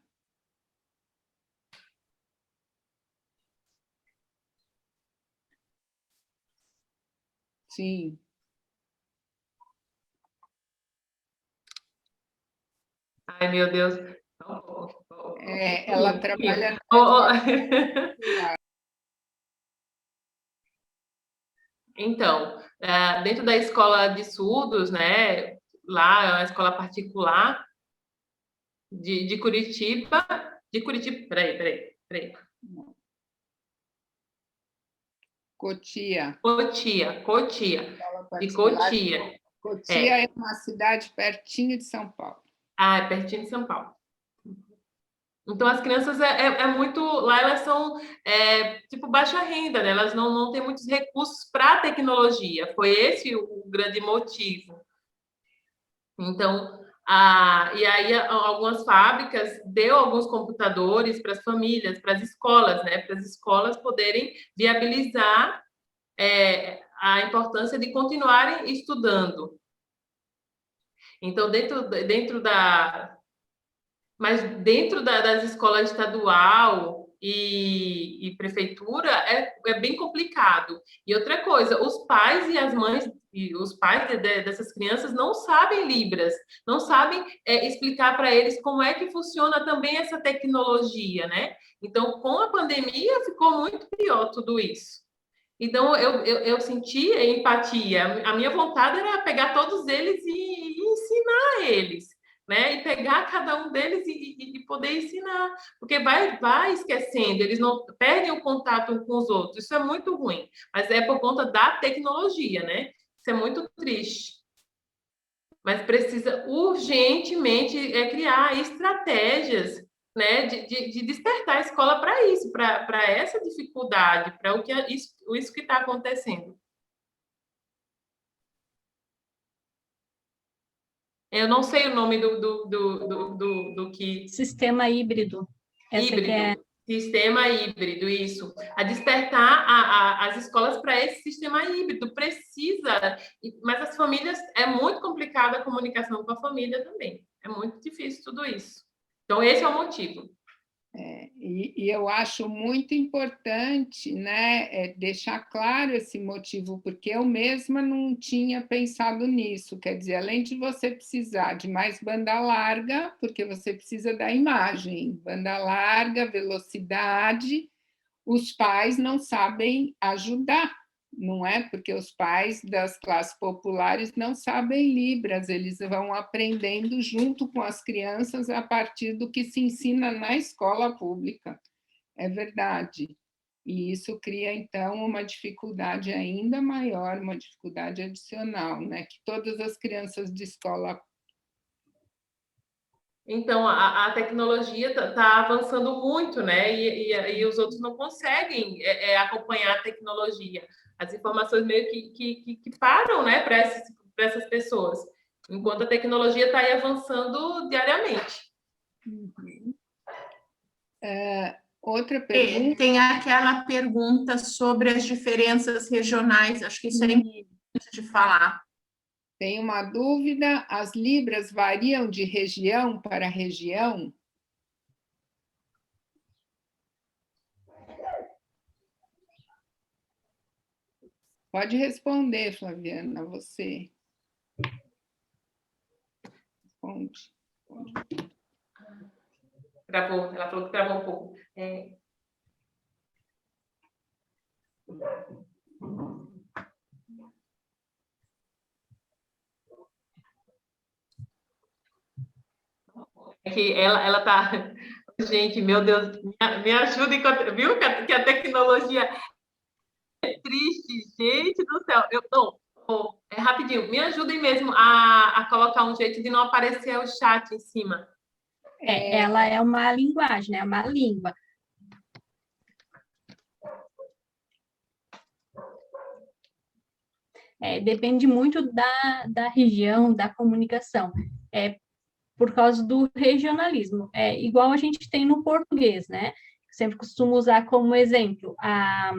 Speaker 1: Sim.
Speaker 5: Ai, meu Deus.
Speaker 1: Ela trabalha...
Speaker 5: Então, dentro da escola de surdos, né, lá é uma escola particular de Curitiba, peraí.
Speaker 1: Cotia.
Speaker 5: De Cotia.
Speaker 1: Cotia é uma cidade pertinho de São Paulo.
Speaker 5: É pertinho de São Paulo. Então, as crianças muito... Lá elas são, tipo, baixa renda, né? Elas não têm muitos recursos para a tecnologia. Foi esse o grande motivo. Então, e aí algumas fábricas deu alguns computadores para as famílias, para as escolas, né? Para as escolas poderem viabilizar a importância de continuarem estudando. Então, mas dentro das escolas estadual e prefeitura é bem complicado. E outra coisa, os pais e as mães e os pais dessas crianças não sabem Libras, não sabem explicar para eles como é que funciona também essa tecnologia, né? Então, com a pandemia, ficou muito pior tudo isso. Então, eu sentia empatia. A minha vontade era pegar todos eles e ensinar eles, né? E pegar cada um deles e poder ensinar. Porque vai esquecendo, eles não perdem o contato uns com os outros. Isso é muito ruim. Mas é por conta da tecnologia, né? Isso é muito triste. Mas precisa urgentemente criar estratégias, né, de despertar a escola para isso, para essa dificuldade, para isso que está acontecendo. Eu não sei o nome do que...
Speaker 4: Sistema híbrido.
Speaker 5: Híbrido. Sistema híbrido, isso. A despertar as escolas para esse sistema híbrido. Precisa, mas as famílias... É muito complicada a comunicação com a família também. É muito difícil tudo isso. Então, esse é o motivo.
Speaker 1: E eu acho muito importante, né, deixar claro esse motivo, porque eu mesma não tinha pensado nisso. Quer dizer, além de você precisar de mais banda larga, porque você precisa da imagem, banda larga, velocidade, os pais não sabem ajudar, não é? Porque os pais das classes populares não sabem Libras, eles vão aprendendo junto com as crianças a partir do que se ensina na escola pública. É verdade. E isso cria, então, uma dificuldade ainda maior, uma dificuldade adicional, né? Que todas as crianças de escola...
Speaker 5: Então, a tecnologia está avançando muito, né? E os outros não conseguem acompanhar a tecnologia. As informações meio que param, né, para essas pessoas, enquanto a tecnologia está aí avançando diariamente.
Speaker 1: Uhum. Outra pergunta.
Speaker 2: Tem aquela pergunta sobre as diferenças regionais, acho que isso é importante de falar.
Speaker 1: Tem uma dúvida: as libras variam de região para região? Pode responder, Flaviana, você. Responde.
Speaker 5: Travou, ela falou que travou um pouco. É que ela tá... Gente, meu Deus, me ajuda, viu que a tecnologia é triste, gente do céu. Não, rapidinho, me ajudem mesmo a colocar um jeito de não aparecer o chat em cima.
Speaker 4: Ela é uma linguagem, né? É uma língua. Depende muito da região, da comunicação. Por causa do regionalismo. Igual a gente tem no português, né? Sempre costumo usar como exemplo a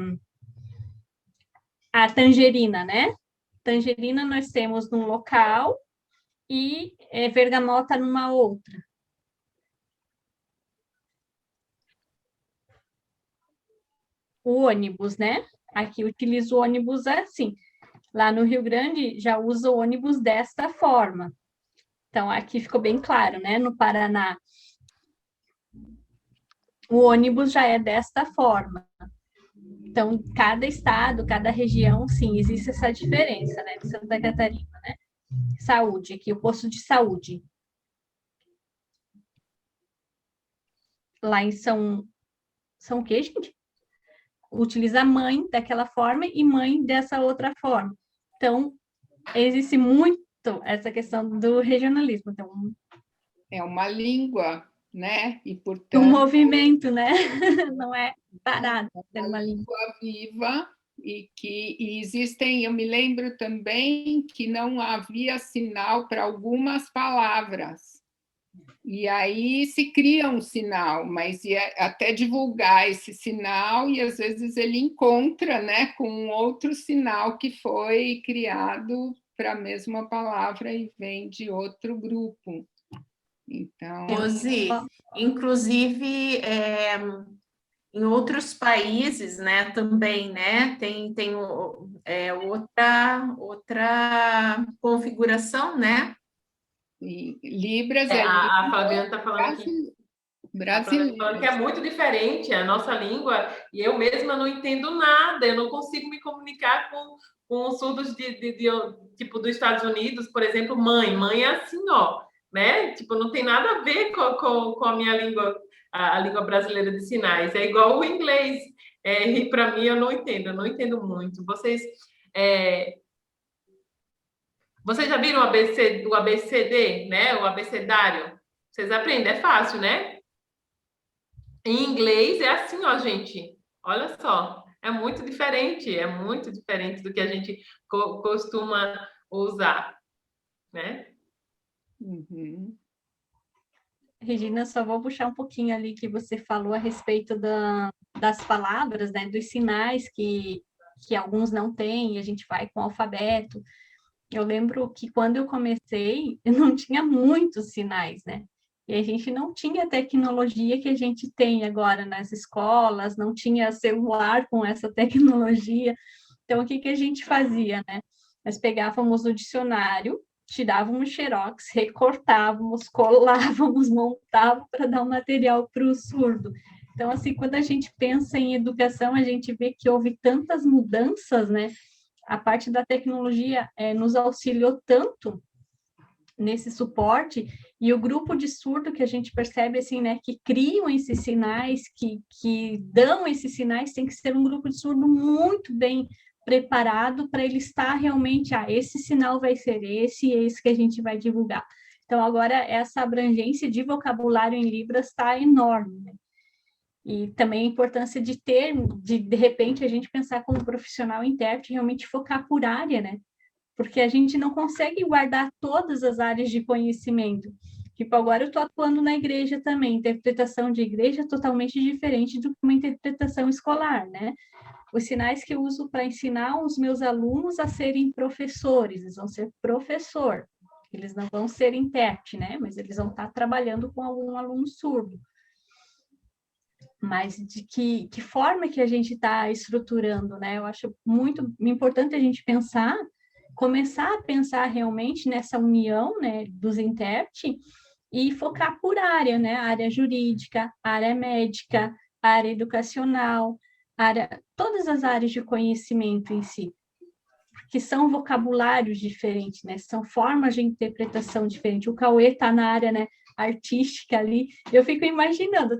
Speaker 4: tangerina, né? Tangerina nós temos num local e bergamota numa outra. O ônibus, né? Aqui utilizo o ônibus assim. Lá no Rio Grande já usa o ônibus desta forma. Então, aqui ficou bem claro, né? No Paraná, o ônibus já é desta forma. Então, cada estado, cada região, sim, existe essa diferença, né? De Santa Catarina, né? Saúde, aqui o posto de saúde. Lá em São o quê, gente? Utiliza mãe daquela forma e mãe dessa outra forma. Então, existe muito essa questão do regionalismo. Então,
Speaker 1: É uma língua, né? E,
Speaker 4: um
Speaker 1: portanto,
Speaker 4: movimento, né? Não é parado, é uma língua
Speaker 1: viva e existem, eu me lembro também que não havia sinal para algumas palavras. E aí se cria um sinal, mas até divulgar esse sinal, e às vezes ele encontra, né, com um outro sinal que foi criado para a mesma palavra e vem de outro grupo. Então,
Speaker 2: Rose, inclusive, em outros países, né, também, né, tem outra configuração, né?
Speaker 1: Libras
Speaker 5: A Flaviana está falando aqui.
Speaker 1: Brasileiro.
Speaker 5: Falando que é muito diferente a nossa língua, e eu mesma não entendo nada, eu não consigo me comunicar com os surdos tipo dos Estados Unidos, por exemplo, mãe é assim, ó, né? Tipo, não tem nada a ver com a minha língua, a língua brasileira de sinais, é igual o inglês, e para mim eu não entendo muito. Vocês já viram o ABCD, né? O abecedário? Vocês aprendem, é fácil, né? Em inglês é assim, ó, gente. Olha só, é muito diferente do que a gente costuma usar, né?
Speaker 1: Uhum.
Speaker 4: Regina, só vou puxar um pouquinho ali que você falou a respeito das palavras, né, dos sinais que alguns não têm, e a gente vai com o alfabeto. Eu lembro que quando eu comecei, eu não tinha muitos sinais, né? E a gente não tinha a tecnologia que a gente tem agora nas escolas, não tinha celular com essa tecnologia. Então, o que a gente fazia, né? Nós pegávamos o dicionário, tirávamos xerox, recortávamos, colávamos, montávamos para dar um material para o surdo. Então, assim, quando a gente pensa em educação, a gente vê que houve tantas mudanças, né? A parte da tecnologia nos auxiliou tanto nesse suporte, e o grupo de surdo que a gente percebe, assim, né, que criam esses sinais, que dão esses sinais, tem que ser um grupo de surdo muito bem preparado para ele estar realmente, esse sinal vai ser esse que a gente vai divulgar. Então, agora, essa abrangência de vocabulário em Libras está enorme, né? E também a importância de repente, a gente pensar como profissional intérprete, realmente focar por área, né? Porque a gente não consegue guardar todas as áreas de conhecimento. Tipo, agora eu estou atuando na igreja também, interpretação de igreja é totalmente diferente do que uma interpretação escolar, né? Os sinais que eu uso para ensinar os meus alunos a serem professores, eles vão ser professor, eles não vão ser intérprete, né? Mas eles vão estar trabalhando com algum aluno surdo. Mas de que forma que a gente está estruturando, né? Eu acho muito importante a gente pensar, começar a pensar realmente nessa união, né, dos intérpretes e focar por área, né? Área jurídica, área médica, área educacional, todas as áreas de conhecimento em si, que são vocabulários diferentes, né? São formas de interpretação diferentes. O Cauê está na área, né, artística ali. Eu fico imaginando,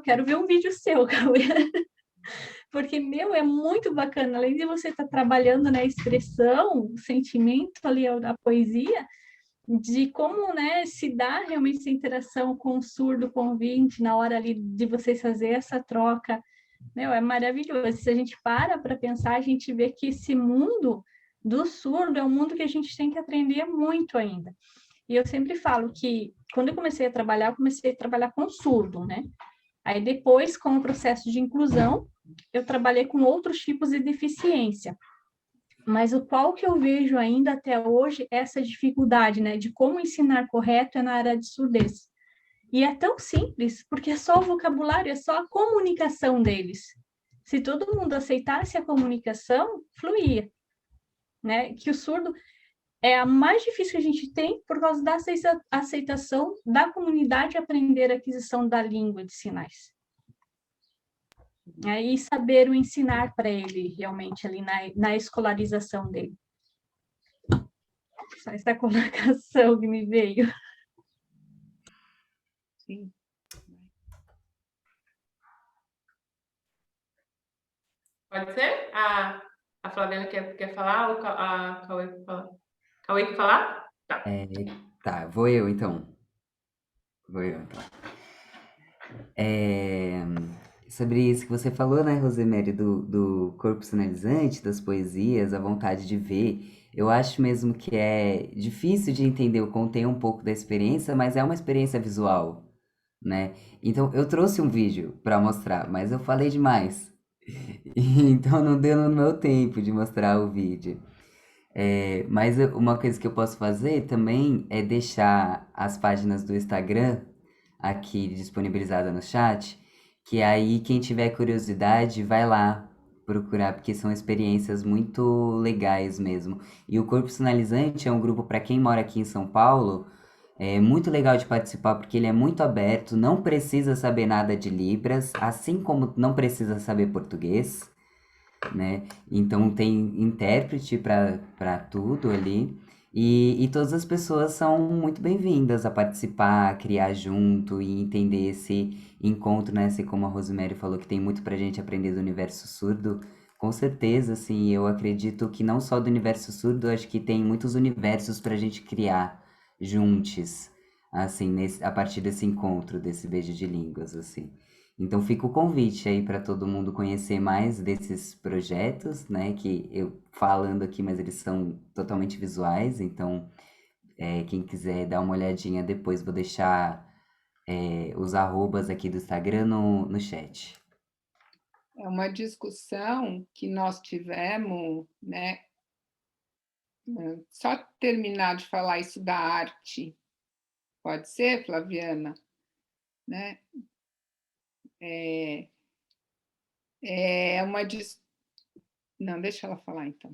Speaker 4: quero ver um vídeo seu, Cauê. Porque, é muito bacana. Além de você estar trabalhando na expressão, o sentimento ali, a poesia, de como, né, se dá realmente essa interação com o surdo, com o ouvinte, na hora ali de vocês fazer essa troca. É maravilhoso. Se a gente para pensar, a gente vê que esse mundo do surdo é um mundo que a gente tem que aprender muito ainda. E eu sempre falo que, quando eu comecei a trabalhar com surdo, né? Aí depois, com o processo de inclusão, eu trabalhei com outros tipos de deficiência. Mas o qual que eu vejo ainda até hoje é essa dificuldade, né? De como ensinar correto é na área de surdez. E é tão simples, porque é só o vocabulário, é só a comunicação deles. Se todo mundo aceitasse a comunicação, fluía, né? Que o surdo é a mais difícil que a gente tem por causa da aceitação da comunidade aprender a aquisição da língua de sinais. E saber o ensinar para ele, realmente, ali na escolarização dele. Só essa colocação que me veio.
Speaker 1: Sim.
Speaker 5: Pode ser? A Flaviana quer falar ou a Cauê quer falar? Cauê quer falar? Tá.
Speaker 3: Tá, vou eu então. Sobre isso que você falou, né, Rosemary, do corpo sinalizante, das poesias, a vontade de ver. Eu acho mesmo que é difícil de entender, eu contei um pouco da experiência, mas é uma experiência visual, né? Então, eu trouxe um vídeo para mostrar, mas eu falei demais. Então, não deu no meu tempo de mostrar o vídeo. Mas uma coisa que eu posso fazer também é deixar as páginas do Instagram aqui disponibilizada no chat, que aí quem tiver curiosidade vai lá procurar, porque são experiências muito legais mesmo. E o Corpo Sinalizante é um grupo para quem mora aqui em São Paulo, é muito legal de participar porque ele é muito aberto, não precisa saber nada de Libras, assim como não precisa saber português, né? Então tem intérprete para tudo ali. E todas as pessoas são muito bem-vindas a participar, a criar junto e entender esse encontro, né? Assim como a Rosemary falou que tem muito pra gente aprender do universo surdo. Com certeza, assim, eu acredito que não só do universo surdo, acho que tem muitos universos pra gente criar juntos, assim, a partir desse encontro, desse beijo de línguas, assim. Então fica o convite aí para todo mundo conhecer mais desses projetos, né? Que eu falando aqui, mas eles são totalmente visuais, então quem quiser dar uma olhadinha depois, vou deixar os arrobas aqui do Instagram no chat.
Speaker 1: É uma discussão que nós tivemos, né? Só terminar de falar isso da arte, pode ser, Flaviana? Né? É uma Não, deixa ela falar, então.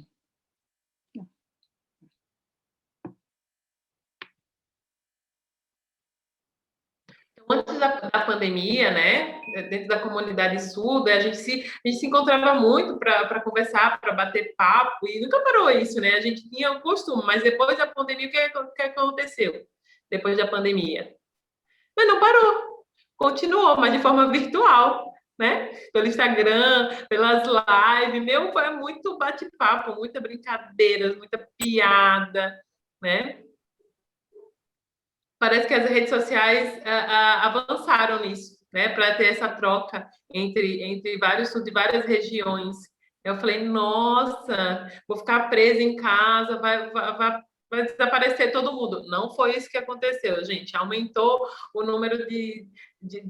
Speaker 5: Antes da pandemia, né, dentro da comunidade surda, a gente se encontrava muito para conversar, para bater papo, e nunca parou isso, né? A gente tinha o costume, mas depois da pandemia, o que aconteceu? Depois da pandemia? Mas não parou, continuou, mas de forma virtual, né? Pelo Instagram, pelas lives, foi muito bate-papo, muita brincadeira, muita piada, né? Parece que as redes sociais avançaram nisso, né? Para ter essa troca entre de várias regiões. Eu falei, nossa, vou ficar presa em casa, vai vai desaparecer todo mundo. Não foi isso que aconteceu, gente. Aumentou o número de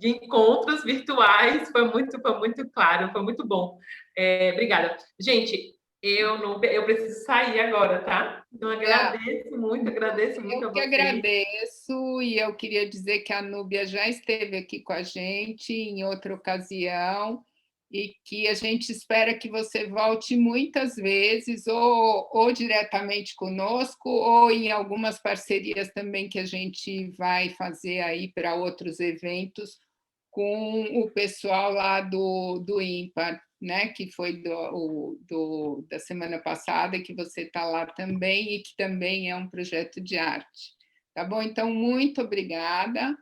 Speaker 5: encontros virtuais, foi muito claro, foi muito bom. Obrigada. Gente, eu preciso sair agora, tá? Então, agradeço muito a
Speaker 1: Eu que
Speaker 5: vocês.
Speaker 1: agradeço, e eu queria dizer que a Núbia já esteve aqui com a gente em outra ocasião, e que a gente espera que você volte muitas vezes, ou diretamente conosco, ou em algumas parcerias também que a gente vai fazer aí para outros eventos com o pessoal lá do IMPAR, né, que foi da semana passada, e que você está lá também, e que também é um projeto de arte. Tá bom? Então, muito obrigada,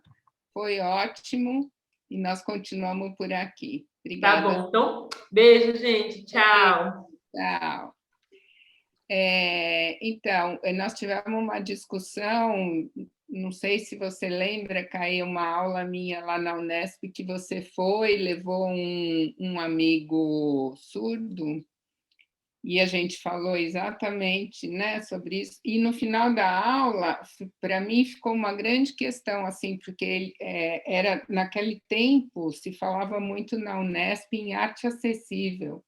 Speaker 1: foi ótimo, e nós continuamos por aqui.
Speaker 5: Tá
Speaker 1: Obrigada.
Speaker 5: bom. Então, beijo, gente. Tchau.
Speaker 1: Tchau. Então, nós tivemos uma discussão, não sei se você lembra, caiu uma aula minha lá na Unesp, que você foi, levou um amigo surdo, e a gente falou exatamente, né, sobre isso. E no final da aula, para mim, ficou uma grande questão, assim, porque era naquele tempo se falava muito na Unesp em arte acessível.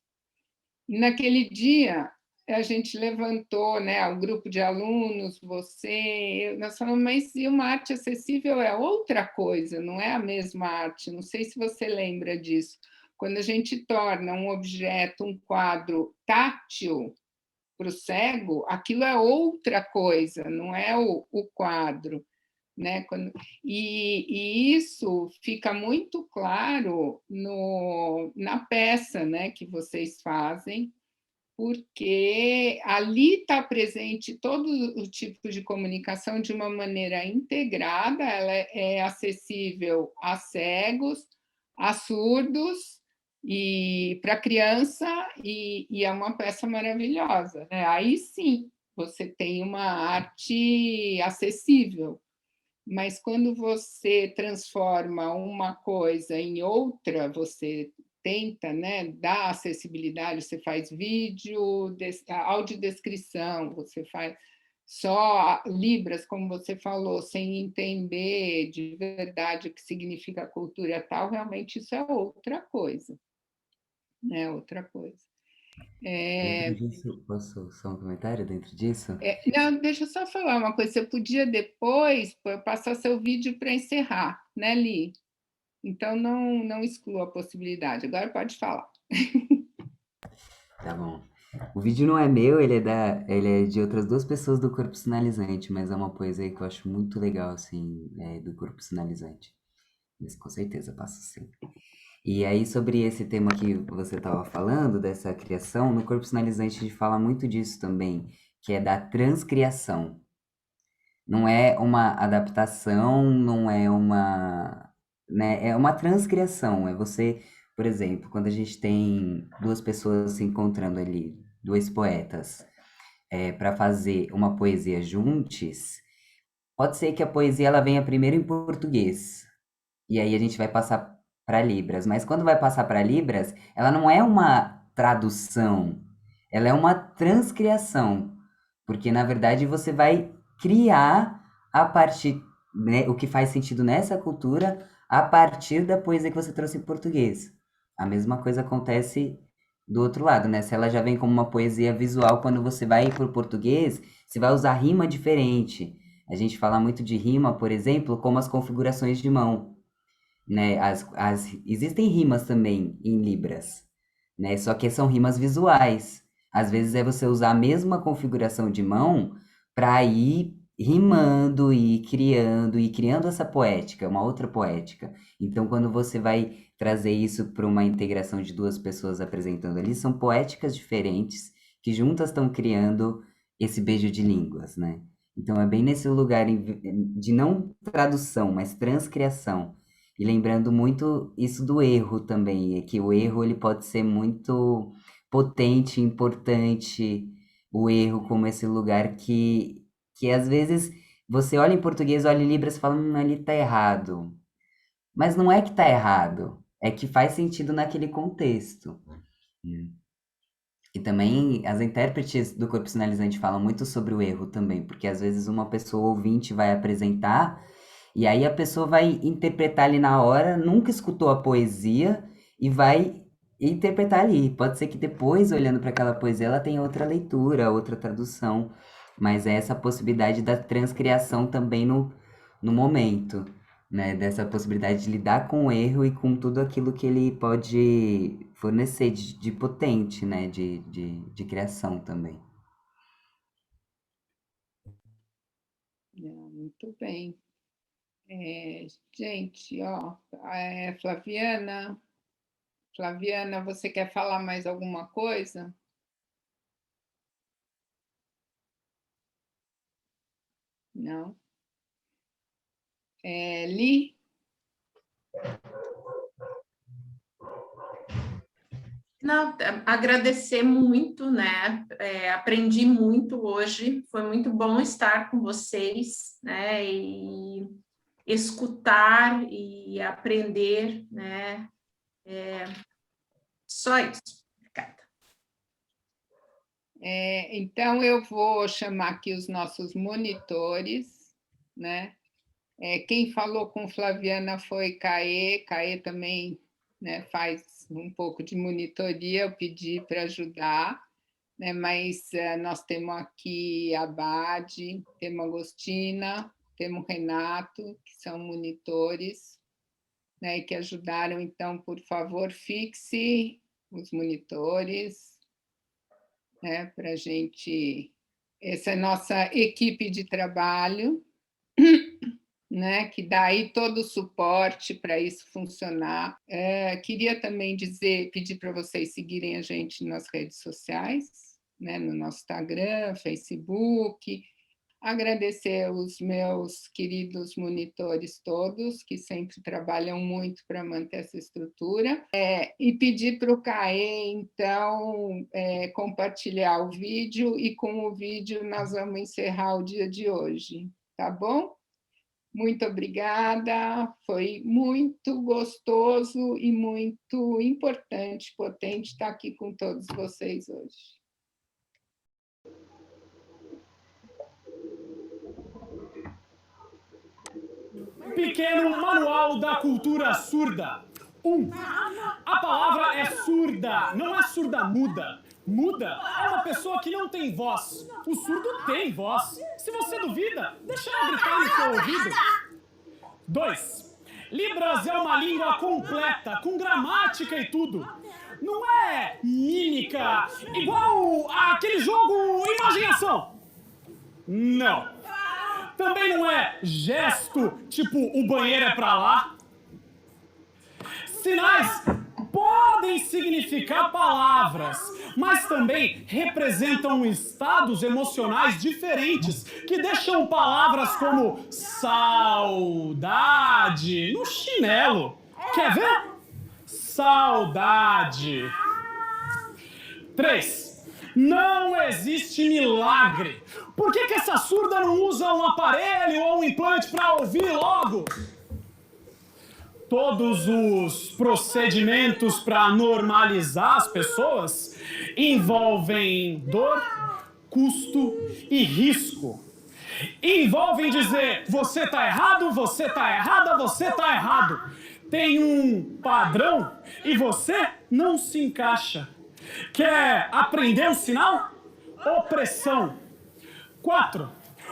Speaker 1: E naquele dia, a gente levantou, né, o grupo de alunos, você, nós falamos, mas e uma arte acessível é outra coisa, não é a mesma arte. Não sei se você lembra disso. Quando a gente torna um objeto, um quadro tátil para o cego, aquilo é outra coisa, não é o quadro. Né? E isso fica muito claro na peça, né, que vocês fazem, porque ali está presente todo o tipo de comunicação de uma maneira integrada, ela é acessível a cegos, a surdos e para criança, e é uma peça maravilhosa, né? Aí sim, você tem uma arte acessível, mas quando você transforma uma coisa em outra, você tenta, né, dar acessibilidade, você faz vídeo, audiodescrição, você faz só Libras, como você falou, sem entender de verdade o que significa cultura tal, realmente isso é outra coisa, né? Outra coisa.
Speaker 3: Dentro disso, posso só um comentário dentro disso?
Speaker 1: Não, deixa eu só falar uma coisa. Você podia depois passar seu vídeo para encerrar, né, Li? Então, não exclua a possibilidade. Agora pode falar.
Speaker 3: Tá bom. O vídeo não é meu, ele é de outras duas pessoas do Corpo Sinalizante, mas é uma poesia que eu acho muito legal, assim, do Corpo Sinalizante. Mas com certeza passo sim. E aí, sobre esse tema que você estava falando, dessa criação, no Corpo Sinalizante a gente fala muito disso também, que é da transcriação. Não é uma adaptação, não é uma, né, é uma transcriação. É você, por exemplo, quando a gente tem duas pessoas se encontrando ali, dois poetas, para fazer uma poesia juntos, pode ser que a poesia ela venha primeiro em português, e aí a gente vai passar para Libras. Mas quando vai passar para Libras, ela não é uma tradução, ela é uma transcriação, porque na verdade você vai criar a partir, né, o que faz sentido nessa cultura a partir da poesia que você trouxe em português. A mesma coisa acontece do outro lado, né? Se ela já vem como uma poesia visual, quando você vai para o português, você vai usar rima diferente. A gente fala muito de rima, por exemplo, como as configurações de mão, né? Existem rimas também em Libras, né? Só que são rimas visuais. Às vezes é você usar a mesma configuração de mão para ir rimando e criando essa poética, uma outra poética. Então, quando você vai trazer isso para uma integração de duas pessoas apresentando ali, são poéticas diferentes que juntas estão criando esse beijo de línguas, né? Então, é bem nesse lugar de não tradução, mas transcriação. E lembrando muito isso do erro também, é que o erro ele pode ser muito potente, importante, o erro como esse lugar que às vezes você olha em português, olha em Libras e fala, ali tá errado. Mas não é que tá errado, é que faz sentido naquele contexto. E também as intérpretes do corpo sinalizante falam muito sobre o erro também, porque às vezes uma pessoa ouvinte vai apresentar e aí a pessoa vai interpretar ali na hora, nunca escutou a poesia e vai interpretar ali. Pode ser que depois, olhando para aquela poesia, ela tenha outra leitura, outra tradução, mas é essa possibilidade da transcriação também no momento, né? Dessa possibilidade de lidar com o erro e com tudo aquilo que ele pode fornecer de potente, né? De criação também.
Speaker 1: Muito bem. Gente, ó, Flaviana, você quer falar mais alguma coisa? Não? Li?
Speaker 2: Não, agradecer muito, né? Aprendi muito hoje, foi muito bom estar com vocês, né? E escutar e aprender, né? Só isso. Obrigada.
Speaker 1: Então, eu vou chamar aqui os nossos monitores, né? Quem falou com Flaviana foi Caê. Caê também, né, faz um pouco de monitoria, eu pedi para ajudar, né, mas nós temos aqui a Bade, temos a Agostina, temos o Renato, que são monitores, né, que ajudaram. Então, por favor, fixe os monitores, né, para a gente. Essa é a nossa equipe de trabalho, né, que dá aí todo o suporte para isso funcionar. Queria também pedir para vocês seguirem a gente nas redes sociais, né, no nosso Instagram, Facebook. Agradecer os meus queridos monitores todos, que sempre trabalham muito para manter essa estrutura, e pedir para o CAE, então, compartilhar o vídeo, e com o vídeo nós vamos encerrar o dia de hoje, tá bom? Muito obrigada, foi muito gostoso e muito importante, potente estar aqui com todos vocês hoje.
Speaker 6: Pequeno Manual da Cultura Surda. 1. A palavra é surda, não é surda-muda. Muda é uma pessoa que não tem voz. O surdo tem voz. Se você duvida, deixa ela gritar no seu ouvido. 2. Libras é uma língua completa, com gramática e tudo. Não é mímica, igual aquele jogo Imagem e Ação. Não. Também não é gesto, tipo o banheiro é pra lá. Sinais podem significar palavras, mas também representam estados emocionais diferentes que deixam palavras como saudade no chinelo. Quer ver? Saudade. 3. Não existe milagre. Por que essa surda não usa um aparelho ou um implante para ouvir logo? Todos os procedimentos para normalizar as pessoas envolvem dor, custo e risco. Envolvem dizer, você tá errado, você tá errada, você tá errado. Tem um padrão e você não se encaixa. Quer aprender um sinal? Opressão. 4.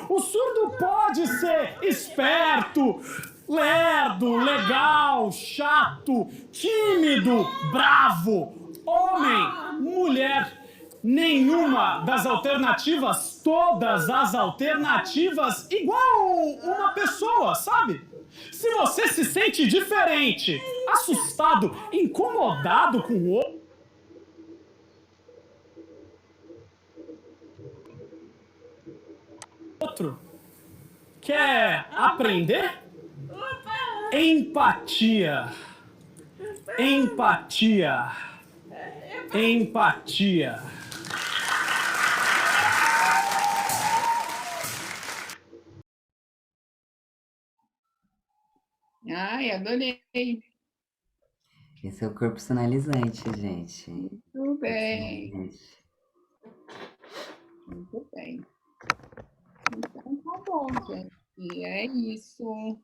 Speaker 6: O surdo pode ser esperto, lerdo, legal, chato, tímido, bravo, homem, mulher. Nenhuma das alternativas, todas as alternativas, igual uma pessoa, sabe? Se você se sente diferente, assustado, incomodado com o outro, quer aprender? Empatia. Empatia. Empatia.
Speaker 1: Ai, adorei.
Speaker 3: Esse é o corpo sinalizante, gente.
Speaker 1: Muito bem. Muito bem. Então, tá bom, gente. E é isso.